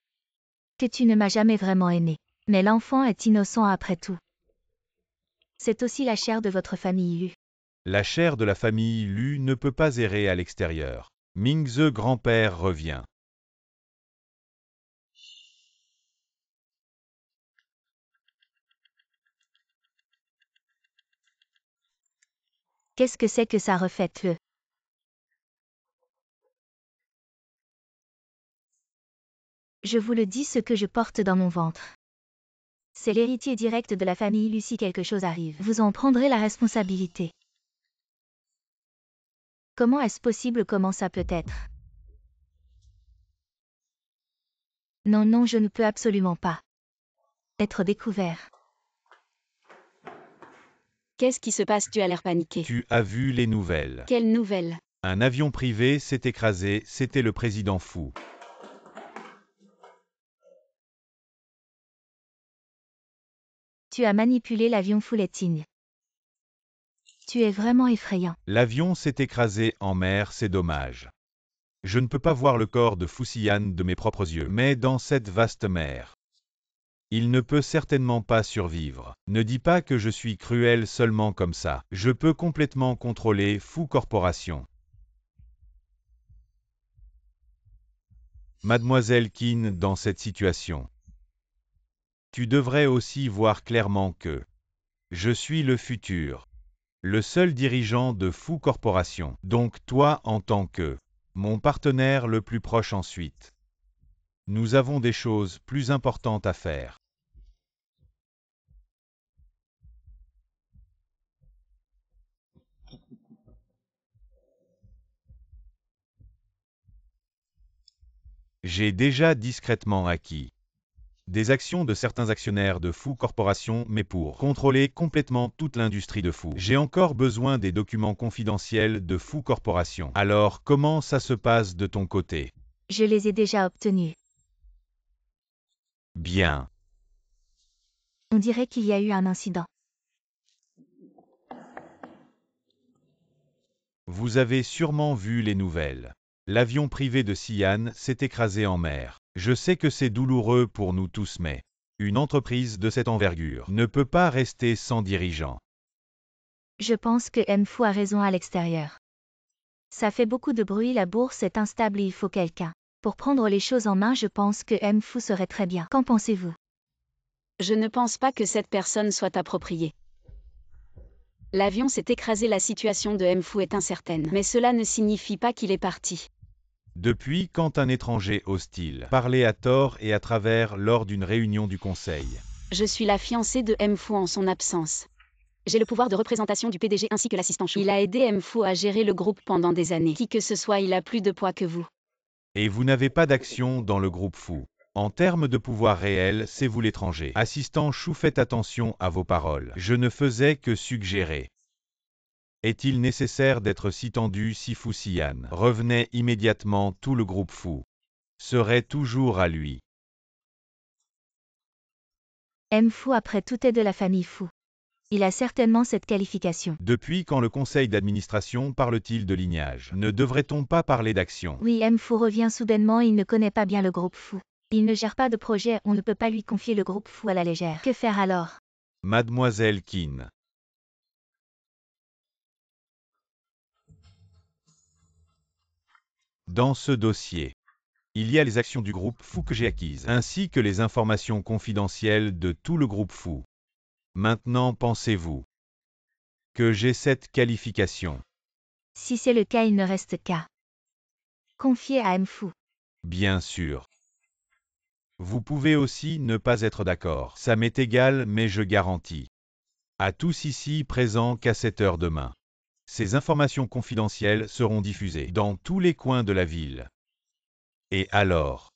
que tu ne m'as jamais vraiment aimé. Mais l'enfant est innocent après tout. C'est aussi la chair de votre famille Lu. La chair de la famille Lu ne peut pas errer à l'extérieur. Mingze, grand-père, revient. Qu'est-ce que c'est que ça? Refaites-le. Je vous le dis, ce que je porte dans mon ventre. C'est l'héritier direct de la famille Lu. Si quelque chose arrive, vous en prendrez la responsabilité. Comment est-ce possible? Comment ça peut être? Non, non, je ne peux absolument pas être découvert. Qu'est-ce qui se passe? Tu as l'air paniqué. Tu as vu les nouvelles. Quelle nouvelle? Un avion privé s'est écrasé, c'était le président Fu. Tu as manipulé l'avion Fuletine. Tu es vraiment effrayant. L'avion s'est écrasé en mer, c'est dommage. Je ne peux pas voir le corps de Fuxian de mes propres yeux, mais dans cette vaste mer, il ne peut certainement pas survivre. Ne dis pas que je suis cruel seulement comme ça. Je peux complètement contrôler Fu Corporation. Mademoiselle Qin, dans cette situation, tu devrais aussi voir clairement que je suis le futur, le seul dirigeant de Fu Corporation. Donc toi en tant que mon partenaire le plus proche ensuite. Nous avons des choses plus importantes à faire. J'ai déjà discrètement acquis des actions de certains actionnaires de Fu Corporation, mais pour contrôler complètement toute l'industrie de Fu, j'ai encore besoin des documents confidentiels de Fu Corporation. Alors, comment ça se passe de ton côté? Je les ai déjà obtenus. Bien. On dirait qu'il y a eu un incident. Vous avez sûrement vu les nouvelles. L'avion privé de Xi'an s'est écrasé en mer. Je sais que c'est douloureux pour nous tous, mais une entreprise de cette envergure ne peut pas rester sans dirigeant. Je pense que Mfu a raison à l'extérieur. Ça fait beaucoup de bruit, la bourse est instable et il faut quelqu'un pour prendre les choses en main. Je pense que Mfu serait très bien. Qu'en pensez-vous? Je ne pense pas que cette personne soit appropriée. L'avion s'est écrasé, la situation de Mfu est incertaine. Mais cela ne signifie pas qu'il est parti. Depuis quand un étranger hostile parlait à tort et à travers lors d'une réunion du conseil? Je suis la fiancée de Mfu en son absence. J'ai le pouvoir de représentation du PDG ainsi que l'assistant Chou. Il a aidé Mfu à gérer le groupe pendant des années. Qui que ce soit, il a plus de poids que vous. Et vous n'avez pas d'action dans le groupe Fu. En termes de pouvoir réel, c'est vous l'étranger. Assistant Chou, faites attention à vos paroles. Je ne faisais que suggérer. Est-il nécessaire d'être si tendu si Fuxian revenait immédiatement, tout le groupe Fu serait toujours à lui. Mfu après tout est de la famille Fu. Il a certainement cette qualification. Depuis quand le conseil d'administration parle-t-il de lignage? Ne devrait-on pas parler d'action? Oui, Mfu revient soudainement, il ne connaît pas bien le groupe Fu. Il ne gère pas de projet, on ne peut pas lui confier le groupe Fu à la légère. Que faire alors? Mademoiselle Qin. Dans ce dossier, il y a les actions du groupe Fu que j'ai acquises, ainsi que les informations confidentielles de tout le groupe Fu. Maintenant, pensez-vous que j'ai cette qualification? Si c'est le cas, il ne reste qu'à confier à Mfu. Bien sûr. Vous pouvez aussi ne pas être d'accord. Ça m'est égal, mais je garantis à tous ici présents qu'à 7 heures demain, ces informations confidentielles seront diffusées dans tous les coins de la ville. Et alors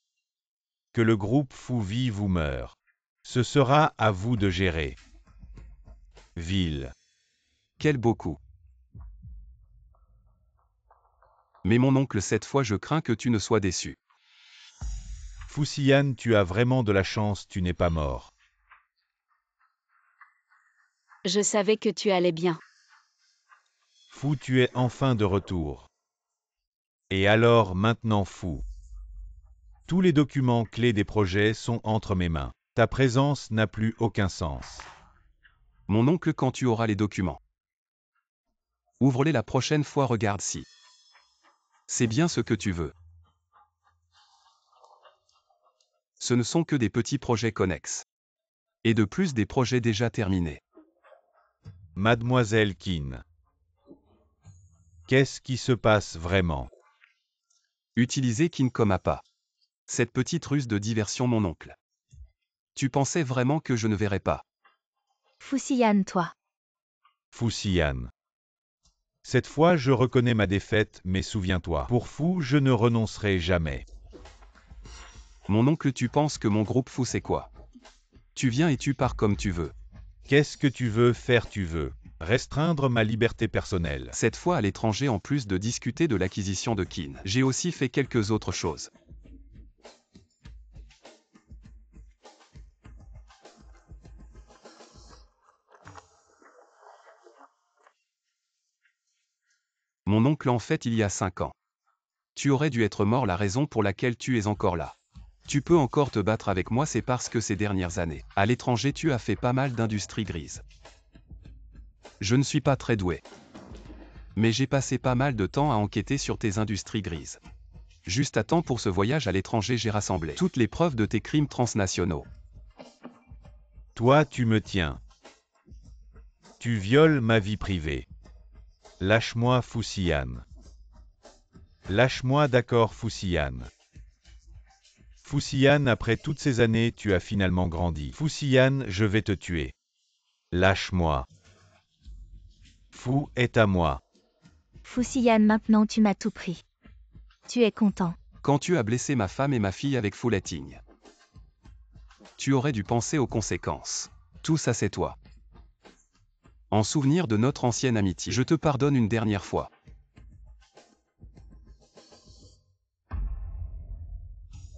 que le groupe Fu vive ou meure, ce sera à vous de gérer. Ville. Quel beau coup. Mais mon oncle, cette fois je crains que tu ne sois déçu. Fuxian, tu as vraiment de la chance, tu n'es pas mort. Je savais que tu allais bien. Fu, tu es enfin de retour. Et alors maintenant Fu. Tous les documents clés des projets sont entre mes mains. Ta présence n'a plus aucun sens. Mon oncle, quand tu auras les documents, ouvre-les la prochaine fois, regarde si c'est bien ce que tu veux. Ce ne sont que des petits projets connexes. Et de plus des projets déjà terminés. Mademoiselle Qin. Qu'est-ce qui se passe vraiment? Utilisez Kin comme appât. Cette petite ruse de diversion, mon oncle. Tu pensais vraiment que je ne verrais pas? Fuxian, toi. Fuxian. Cette fois je reconnais ma défaite, mais souviens-toi, pour Fu je ne renoncerai jamais. Mon oncle, tu penses que mon groupe Fu c'est quoi? Tu viens et tu pars comme tu veux. Qu'est-ce que tu veux faire? Tu veux restreindre ma liberté personnelle. Cette fois à l'étranger, en plus de discuter de l'acquisition de Kin, j'ai aussi fait quelques autres choses. Mon oncle, en fait, il y a 5 ans. Tu aurais dû être mort, la raison pour laquelle tu es encore là. Tu peux encore te battre avec moi, c'est parce que ces dernières années, à l'étranger, tu as fait pas mal d'industries grises. Je ne suis pas très doué. Mais j'ai passé pas mal de temps à enquêter sur tes industries grises. Juste à temps pour ce voyage à l'étranger, j'ai rassemblé toutes les preuves de tes crimes transnationaux. Toi, tu me tiens. Tu violes ma vie privée. Lâche-moi, Fuxian. Lâche-moi, d'accord, Fuxian. Fuxian, après toutes ces années, tu as finalement grandi. Fuxian, je vais te tuer. Lâche-moi. Fu est à moi. Fuxian, maintenant tu m'as tout pris. Tu es content. Quand tu as blessé ma femme et ma fille avec Fuletting, tu aurais dû penser aux conséquences. Tout ça, c'est toi. En souvenir de notre ancienne amitié, je te pardonne une dernière fois.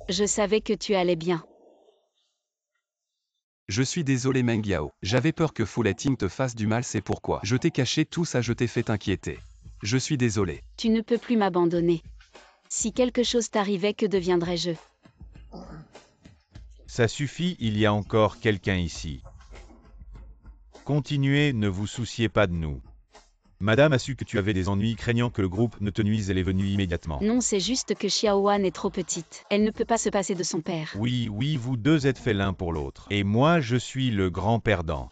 Je savais que tu allais bien. Je suis désolé, Meng Yao. J'avais peur que Fuletting te fasse du mal, c'est pourquoi je t'ai caché tout ça, je t'ai fait t'inquiéter. Je suis désolé. Tu ne peux plus m'abandonner. Si quelque chose t'arrivait, que deviendrais-je? Ça suffit, il y a encore quelqu'un ici. Continuez, ne vous souciez pas de nous. Madame a su que tu avais des ennuis, craignant que le groupe ne te nuise, elle est venue immédiatement. Non, c'est juste que Xiaowan est trop petite. Elle ne peut pas se passer de son père. Oui, oui, vous deux êtes faits l'un pour l'autre. Et moi, je suis le grand perdant.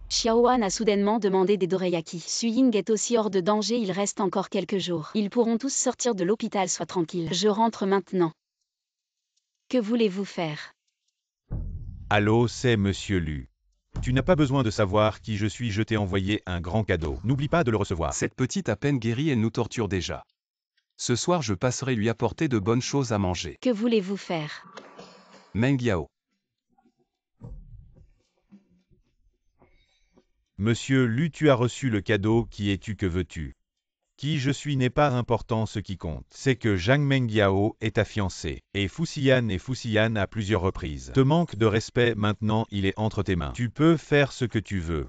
Xiaoan a soudainement demandé des dorayaki. Suying est aussi hors de danger, il reste encore quelques jours. Ils pourront tous sortir de l'hôpital, sois tranquille. Je rentre maintenant. Que voulez-vous faire? Allô, c'est Monsieur Lu. Tu n'as pas besoin de savoir qui je suis, je t'ai envoyé un grand cadeau. N'oublie pas de le recevoir. Cette petite à peine guérie, elle nous torture déjà. Ce soir je passerai lui apporter de bonnes choses à manger. Que voulez-vous faire? Meng Yao. Monsieur Lu, tu as reçu le cadeau, qui es-tu, que veux-tu? Qui je suis n'est pas important, ce qui compte, c'est que Zhang Mengyao est ta fiancée, et Fuxian à plusieurs reprises. Te manque de respect, maintenant il est entre tes mains. Tu peux faire ce que tu veux.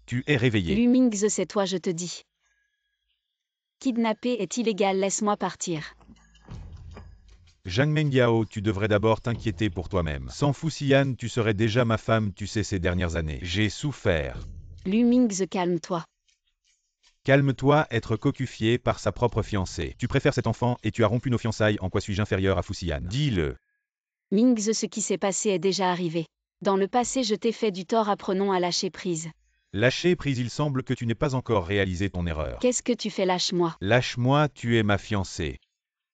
Tu es réveillé. Lu Mingze, c'est toi, je te dis. Kidnapper est illégal, laisse-moi partir. Zhang Mengyao, tu devrais d'abord t'inquiéter pour toi-même. Sans Fuxian, tu serais déjà ma femme, tu sais, ces dernières années. J'ai souffert. Lu Mingze, calme-toi. Calme-toi, être cocufié par sa propre fiancée. Tu préfères cet enfant et tu as rompu nos fiançailles, en quoi suis-je inférieur à Fuxian? Dis-le. Mingze, ce qui s'est passé est déjà arrivé. Dans le passé, je t'ai fait du tort, apprenons à lâcher prise. Lâcher prise, il semble que tu n'aies pas encore réalisé ton erreur. Qu'est-ce que tu fais? Lâche-moi. Lâche-moi, tu es ma fiancée.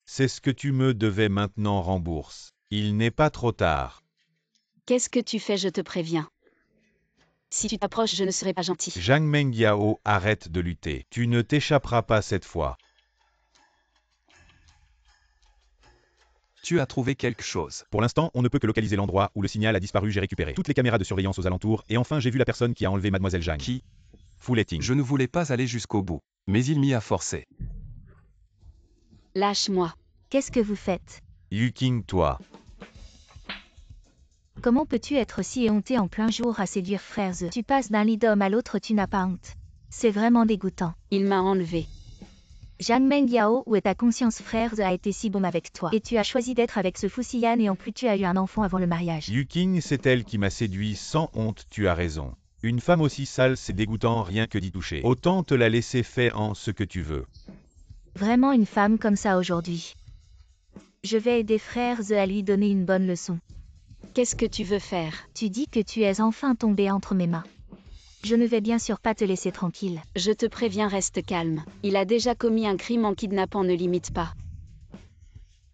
C'est ce que tu me devais, maintenant rembourse. Il n'est pas trop tard. Qu'est-ce que tu fais? Je te préviens. Si tu t'approches, je ne serai pas gentil. Zhang Mengyao, arrête de lutter. Tu ne t'échapperas pas cette fois. Tu as trouvé quelque chose. Pour l'instant, on ne peut que localiser l'endroit où le signal a disparu. J'ai récupéré toutes les caméras de surveillance aux alentours, et enfin j'ai vu la personne qui a enlevé Mademoiselle Zhang. Qui? Fu Leting. Je ne voulais pas aller jusqu'au bout, mais il m'y a forcé. Lâche-moi. Qu'est-ce que vous faites? Yuking, toi. Comment peux-tu être si éhonté en plein jour à séduire frère Ze? Tu passes d'un lit d'homme à l'autre, tu n'as pas honte. C'est vraiment dégoûtant. Il m'a enlevé. Zhang Mengyao, où est ta conscience? Frère Ze a été si bon avec toi. Et tu as choisi d'être avec ce Fuxian et en plus tu as eu un enfant avant le mariage. Yuking, c'est elle qui m'a séduit sans honte, tu as raison. Une femme aussi sale, c'est dégoûtant rien que d'y toucher. Autant te la laisser, fais en ce que tu veux. Vraiment une femme comme ça aujourd'hui. Je vais aider frère Ze à lui donner une bonne leçon. Qu'est-ce que tu veux faire? Tu dis que tu es enfin tombé entre mes mains. Je ne vais bien sûr pas te laisser tranquille. Je te préviens, reste calme. Il a déjà commis un crime en kidnappant, ne l'imite pas.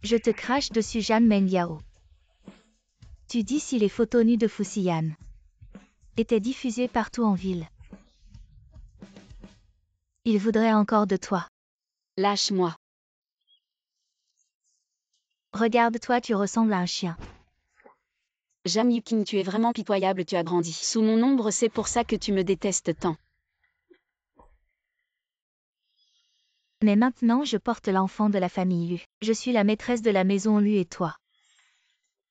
Je te crache dessus, Zhang Mengyao. Tu dis si les photos nues de Fuxian étaient diffusées partout en ville. Il voudrait encore de toi. Lâche-moi. Regarde-toi, tu ressembles à un chien. Jam Yuking, tu es vraiment pitoyable, tu as grandi sous mon ombre, c'est pour ça que tu me détestes tant. Mais maintenant je porte l'enfant de la famille Lu. Je suis la maîtresse de la maison Lu et toi.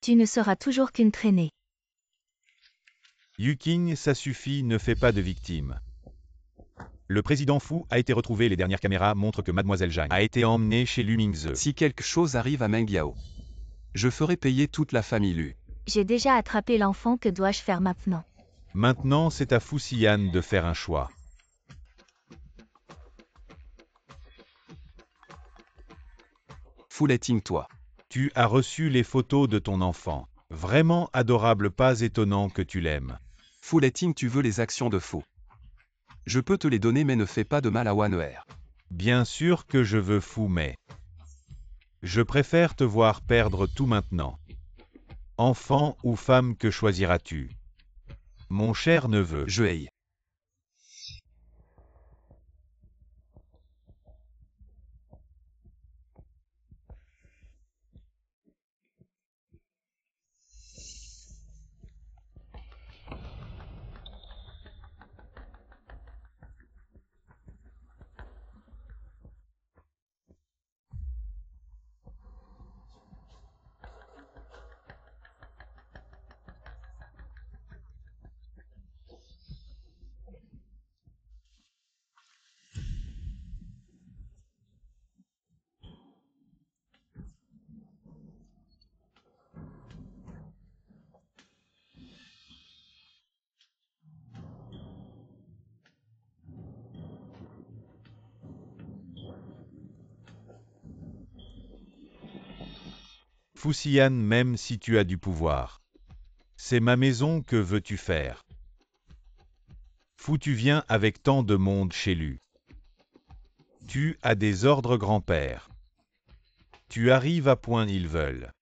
Tu ne seras toujours qu'une traînée. Yuking, ça suffit, ne fais pas de victime. Le président Fu a été retrouvé, les dernières caméras montrent que Mademoiselle Zhang a été emmenée chez Lu Mingze. Si quelque chose arrive à Meng Yao, je ferai payer toute la famille Lu. J'ai déjà attrapé l'enfant, que dois-je faire maintenant? Maintenant, c'est à Fuxian de faire un choix. Fu Leting, toi. Tu as reçu les photos de ton enfant. Vraiment adorable, pas étonnant que tu l'aimes. Fu Leting, tu veux les actions de Fu. Je peux te les donner, mais ne fais pas de mal à Wan'er. Bien sûr que je veux Fu, mais je préfère te voir perdre tout maintenant. Enfant ou femme, que choisiras-tu? Mon cher neveu. Je hais. Fuxian, même si tu as du pouvoir, C'est ma maison, que veux-tu faire? Fou, tu viens avec tant de monde chez lui. Tu as des ordres, grand-père. Tu arrives à point, ils veulent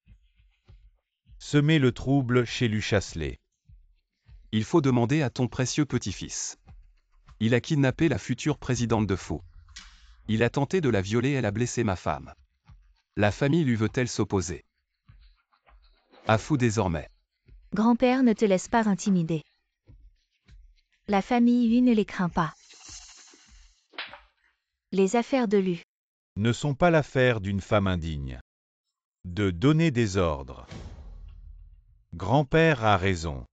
semer le trouble chez lui, Chasselet. Il faut demander à ton précieux petit-fils. Il a kidnappé la future présidente de Fou. Il a tenté de la violer, elle a blessé ma femme. La famille lui veut-elle s'opposer? À Fou désormais. Grand-père, ne te laisse pas intimider. La famille Yu ne les craint pas. Les affaires de Lu Ne sont pas l'affaire d'une femme indigne. De donner des ordres. Grand-père a raison.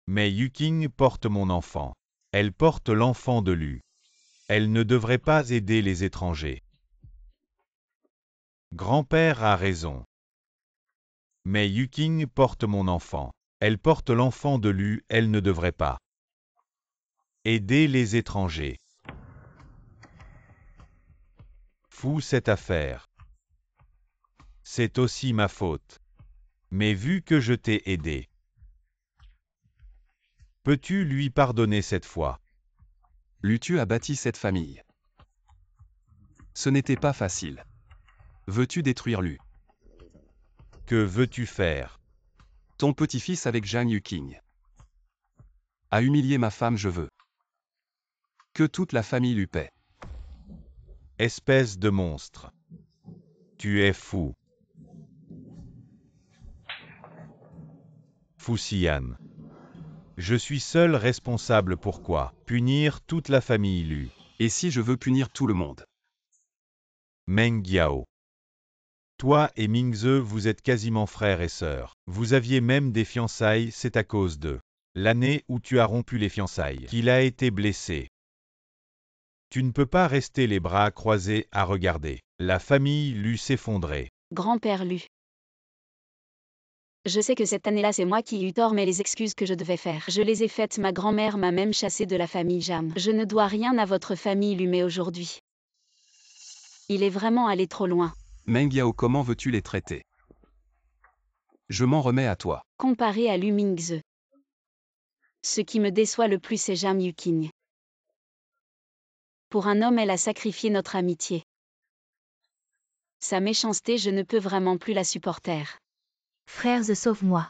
Mais Yuking porte mon enfant. Elle porte l'enfant de Lu. Elle ne devrait pas aider les étrangers. Grand-père a raison. Mais Yuking porte mon enfant. Elle porte l'enfant de Lu, elle ne devrait pas aider les étrangers. Fou, cette affaire. C'est aussi ma faute. Mais vu que je t'ai aidé, peux-tu lui pardonner cette fois? Lu, tu as bâti cette famille. Ce n'était pas facile. Veux-tu détruire Lu? Que veux-tu faire? Ton petit-fils avec Zhang Yuqing a humilié ma femme, je veux que toute la famille lui paie. Espèce de monstre. Tu es fou. Fuxian. Je suis seul responsable, pourquoi punir toute la famille Lu? Et si je veux punir tout le monde? Meng Yao. Toi et Mingze, vous êtes quasiment frères et sœurs. Vous aviez même des fiançailles, c'est à cause de l'année où tu as rompu les fiançailles qu'il a été blessé. Tu ne peux pas rester les bras croisés à regarder la famille Lu s'effondrer. Grand-père Lu. Je sais que cette année-là c'est moi qui ai eu tort, mais les excuses que je devais faire, je les ai faites. Ma grand-mère m'a même chassé de la famille Jam. Je ne dois rien à votre famille Lu, mais aujourd'hui, il est vraiment allé trop loin. Meng Yao, comment veux-tu les traiter? Je m'en remets à toi. Comparé à Lu Mingze, ce qui me déçoit le plus c'est Zhang Yuqing. Pour un homme, elle a sacrifié notre amitié. Sa méchanceté, je ne peux vraiment plus la supporter. Frères, sauve-moi.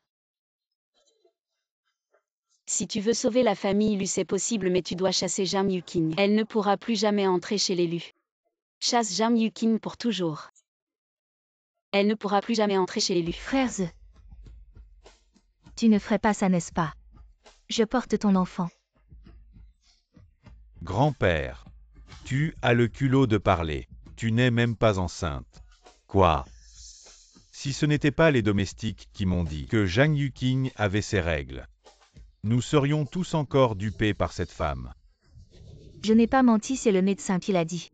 Si tu veux sauver la famille Lu, c'est possible, mais tu dois chasser Zhang Yuqing. Elle ne pourra plus jamais entrer chez les Lu. Chasse Zhang Yuqing pour toujours. Elle ne pourra plus jamais entrer chez les Lu. Frères, tu ne ferais pas ça, n'est-ce pas? Je porte ton enfant. Grand-père. Tu as le culot de parler. Tu n'es même pas enceinte. Quoi? Si ce n'était pas les domestiques qui m'ont dit que Zhang Yuqing avait ses règles, nous serions tous encore dupés par cette femme. Je n'ai pas menti, c'est le médecin qui l'a dit.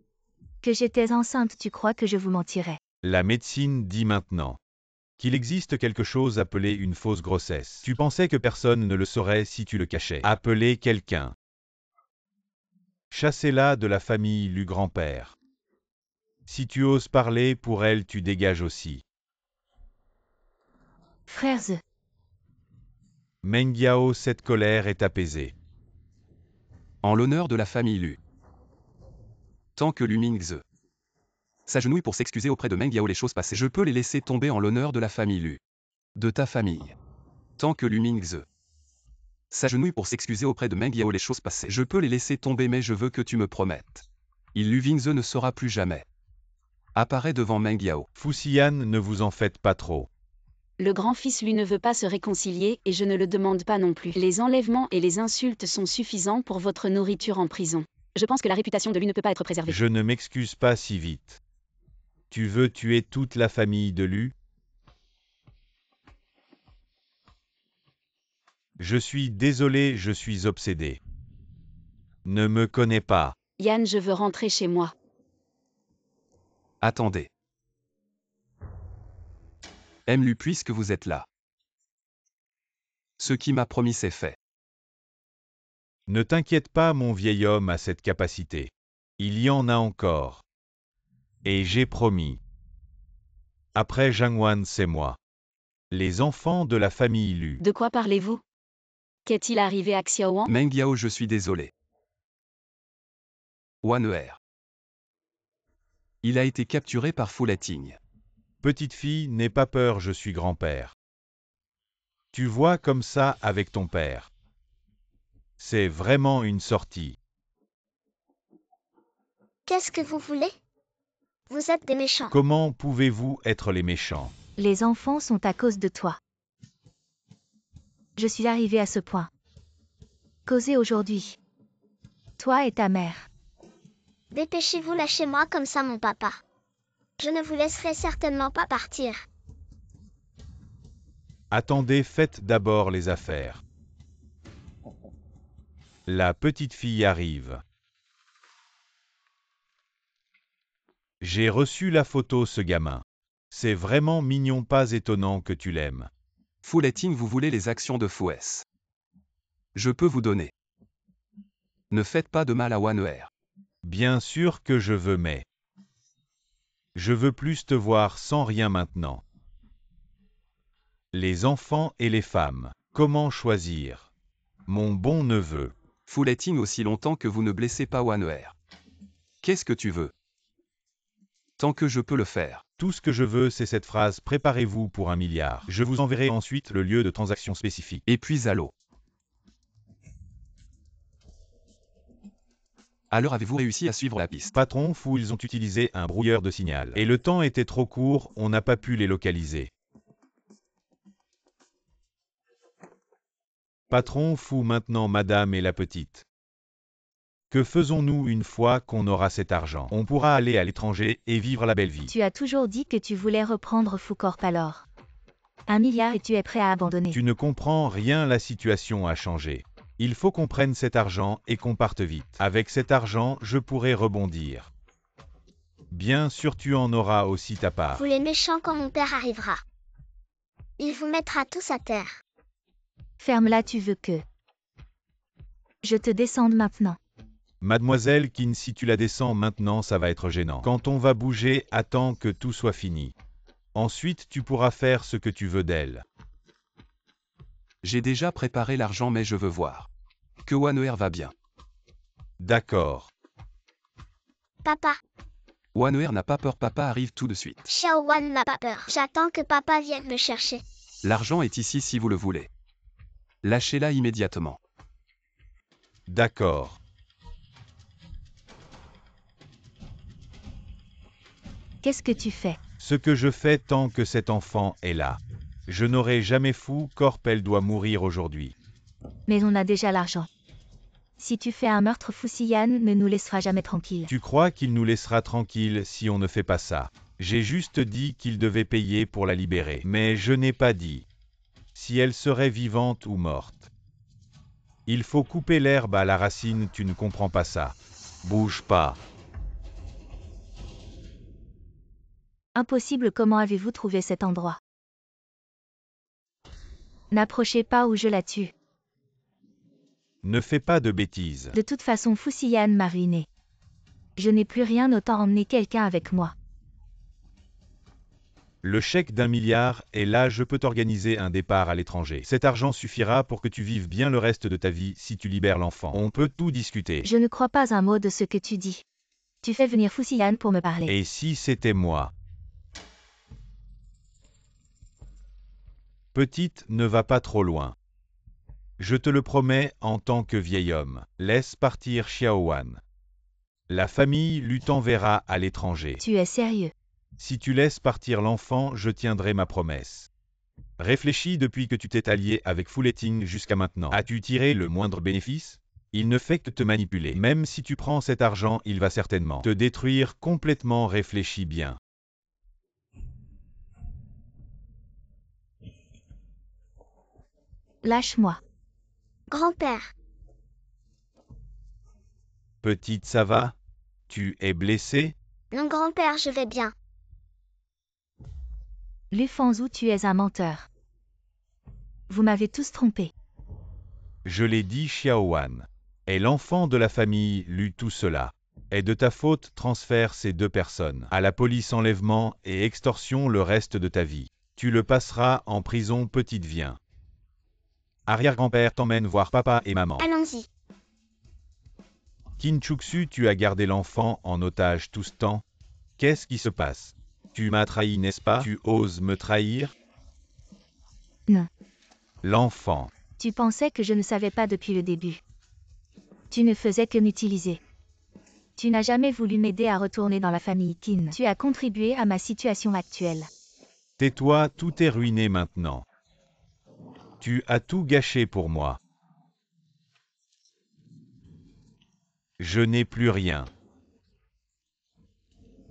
Que j'étais enceinte, tu crois que je vous mentirais? La médecine dit maintenant qu'il existe quelque chose appelé une fausse grossesse. Tu pensais que personne ne le saurait si tu le cachais. Appelez quelqu'un. Chassez-la de la famille Lu, grand-père. Si tu oses parler pour elle, tu dégages aussi. Frères, Meng Yao, cette colère est apaisée. En l'honneur de la famille Lu. Tant que Lu Mingze s'agenouille pour s'excuser auprès de Meng Yao les choses passées, je peux les laisser tomber en l'honneur de la famille Lu. De ta famille. Tant que Lu Mingze s'agenouille pour s'excuser auprès de Meng Yao les choses passées, je peux les laisser tomber, mais je veux que tu me promettes. Lu Mingze ne sera plus jamais. Apparaît devant Meng Yao. Fuxian, ne vous en faites pas trop. Le grand-fils lui ne veut pas se réconcilier, et je ne le demande pas non plus. Les enlèvements et les insultes sont suffisants pour votre nourriture en prison. Je pense que la réputation de Lu ne peut pas être préservée. Je ne m'excuse pas si vite. Tu veux tuer toute la famille de Lu? Je suis désolé, je suis obsédé. Ne me connais pas. Yann, je veux rentrer chez moi. Attendez. Lu, puisque vous êtes là. Ce qui m'a promis c'est fait. Ne t'inquiète pas, mon vieil homme a cette capacité. Il y en a encore. Et j'ai promis. Après Zhang Wan, c'est moi. Les enfants de la famille Lu. De quoi parlez-vous? Qu'est-il arrivé à Xiaowan? Meng Yao, je suis désolé. Wan. Il a été capturé par Fu Leting. Petite fille, n'aie pas peur, je suis grand-père. Tu vois comme ça avec ton père. C'est vraiment une sortie. Qu'est-ce que vous voulez? Vous êtes des méchants. Comment pouvez-vous être les méchants? Les enfants sont à cause de toi. Je suis arrivée à ce point. Causez aujourd'hui. Toi et ta mère. Dépêchez-vous, lâchez-moi comme ça, mon papa. Je ne vous laisserai certainement pas partir. Attendez, faites d'abord les affaires. La petite fille arrive. J'ai reçu la photo, ce gamin. C'est vraiment mignon, pas étonnant que tu l'aimes. Fu Leting, vous voulez les actions de Fu S. Je peux vous donner. Ne faites pas de mal à Wan. Bien sûr que je veux, mais... Je veux plus te voir sans rien maintenant. Les enfants et les femmes, comment choisir? Mon bon neveu. Fu Leting, aussi longtemps que vous ne blessez pas Wan. Qu'est-ce que tu veux? Tant que je peux le faire. Tout ce que je veux, c'est cette phrase, préparez-vous pour 1 milliard. Je vous enverrai ensuite le lieu de transaction spécifique. Et puis allô. Alors avez-vous réussi à suivre la piste? Patron, fou, ils ont utilisé un brouilleur de signal. Et le temps était trop court, on n'a pas pu les localiser. Patron, fou, maintenant madame et la petite. Que faisons-nous une fois qu'on aura cet argent? On pourra aller à l'étranger et vivre la belle vie. Tu as toujours dit que tu voulais reprendre Foucorp alors. 1 milliard et tu es prêt à abandonner. Tu ne comprends rien, la situation a changé. Il faut qu'on prenne cet argent et qu'on parte vite. Avec cet argent, je pourrai rebondir. Bien sûr, tu en auras aussi ta part. Vous les méchants, quand mon père arrivera. Il vous mettra tous à terre. Ferme-la, tu veux que je te descende maintenant. Mademoiselle Kin, si tu la descends maintenant, ça va être gênant. Quand on va bouger, attends que tout soit fini. Ensuite, tu pourras faire ce que tu veux d'elle. J'ai déjà préparé l'argent, mais je veux voir. Que Wan va bien. D'accord. Papa, Wan n'a pas peur, papa arrive tout de suite. Xiaowan n'a pas peur. J'attends que papa vienne me chercher. L'argent est ici si vous le voulez. Lâchez-la immédiatement. D'accord. Qu'est-ce que tu fais? Ce que je fais tant que cet enfant est là. Je n'aurai jamais Fou Corp, elle doit mourir aujourd'hui. Mais on a déjà l'argent. Si tu fais un meurtre, Fusiyan ne nous laissera jamais tranquilles. Tu crois qu'il nous laissera tranquille si on ne fait pas ça? J'ai juste dit qu'il devait payer pour la libérer. Mais je n'ai pas dit si elle serait vivante ou morte. Il faut couper l'herbe à la racine, tu ne comprends pas ça. Bouge pas. Impossible, comment avez-vous trouvé cet endroit? N'approchez pas ou je la tue. Ne fais pas de bêtises. De toute façon, Fusiyan m'a ruiné. Je n'ai plus rien, autant emmener quelqu'un avec moi. Le chèque d'1 milliard est là, je peux t'organiser un départ à l'étranger. Cet argent suffira pour que tu vives bien le reste de ta vie si tu libères l'enfant. On peut tout discuter. Je ne crois pas un mot de ce que tu dis. Tu fais venir Fusiyan pour me parler. Et si c'était moi? Petite, ne va pas trop loin. Je te le promets en tant que vieil homme. Laisse partir Xiaowan. La famille Lu t'enverra à l'étranger. Tu es sérieux? Si tu laisses partir l'enfant, je tiendrai ma promesse. Réfléchis, depuis que tu t'es allié avec Fu Leting jusqu'à maintenant. As-tu tiré le moindre bénéfice? Il ne fait que te manipuler. Même si tu prends cet argent, il va certainement te détruire complètement. Réfléchis bien. Lâche-moi. Grand-père, Petite, ça va? Tu es blessée? non grand-père, je vais bien. Lu Fanzhou, tu es un menteur. Vous m'avez tous trompé. Je l'ai dit, Xiaowan. Est l'enfant de la famille Lu, tout cela est de ta faute. Transfère ces 2 personnes à la police, enlèvement et extorsion le reste de ta vie. Tu le passeras en prison, petite, viens. Arrière-grand-père t'emmène voir papa et maman. Allons-y. Kinchuksu, tu as gardé l'enfant en otage tout ce temps. Qu'est-ce qui se passe? Tu m'as trahi, n'est-ce pas? Tu oses me trahir? Non. L'enfant. Tu pensais que je ne savais pas depuis le début. Tu ne faisais que m'utiliser. Tu n'as jamais voulu m'aider à retourner dans la famille Kin. Tu as contribué à ma situation actuelle. Tais-toi, tout est ruiné maintenant. Tu as tout gâché pour moi. Je n'ai plus rien.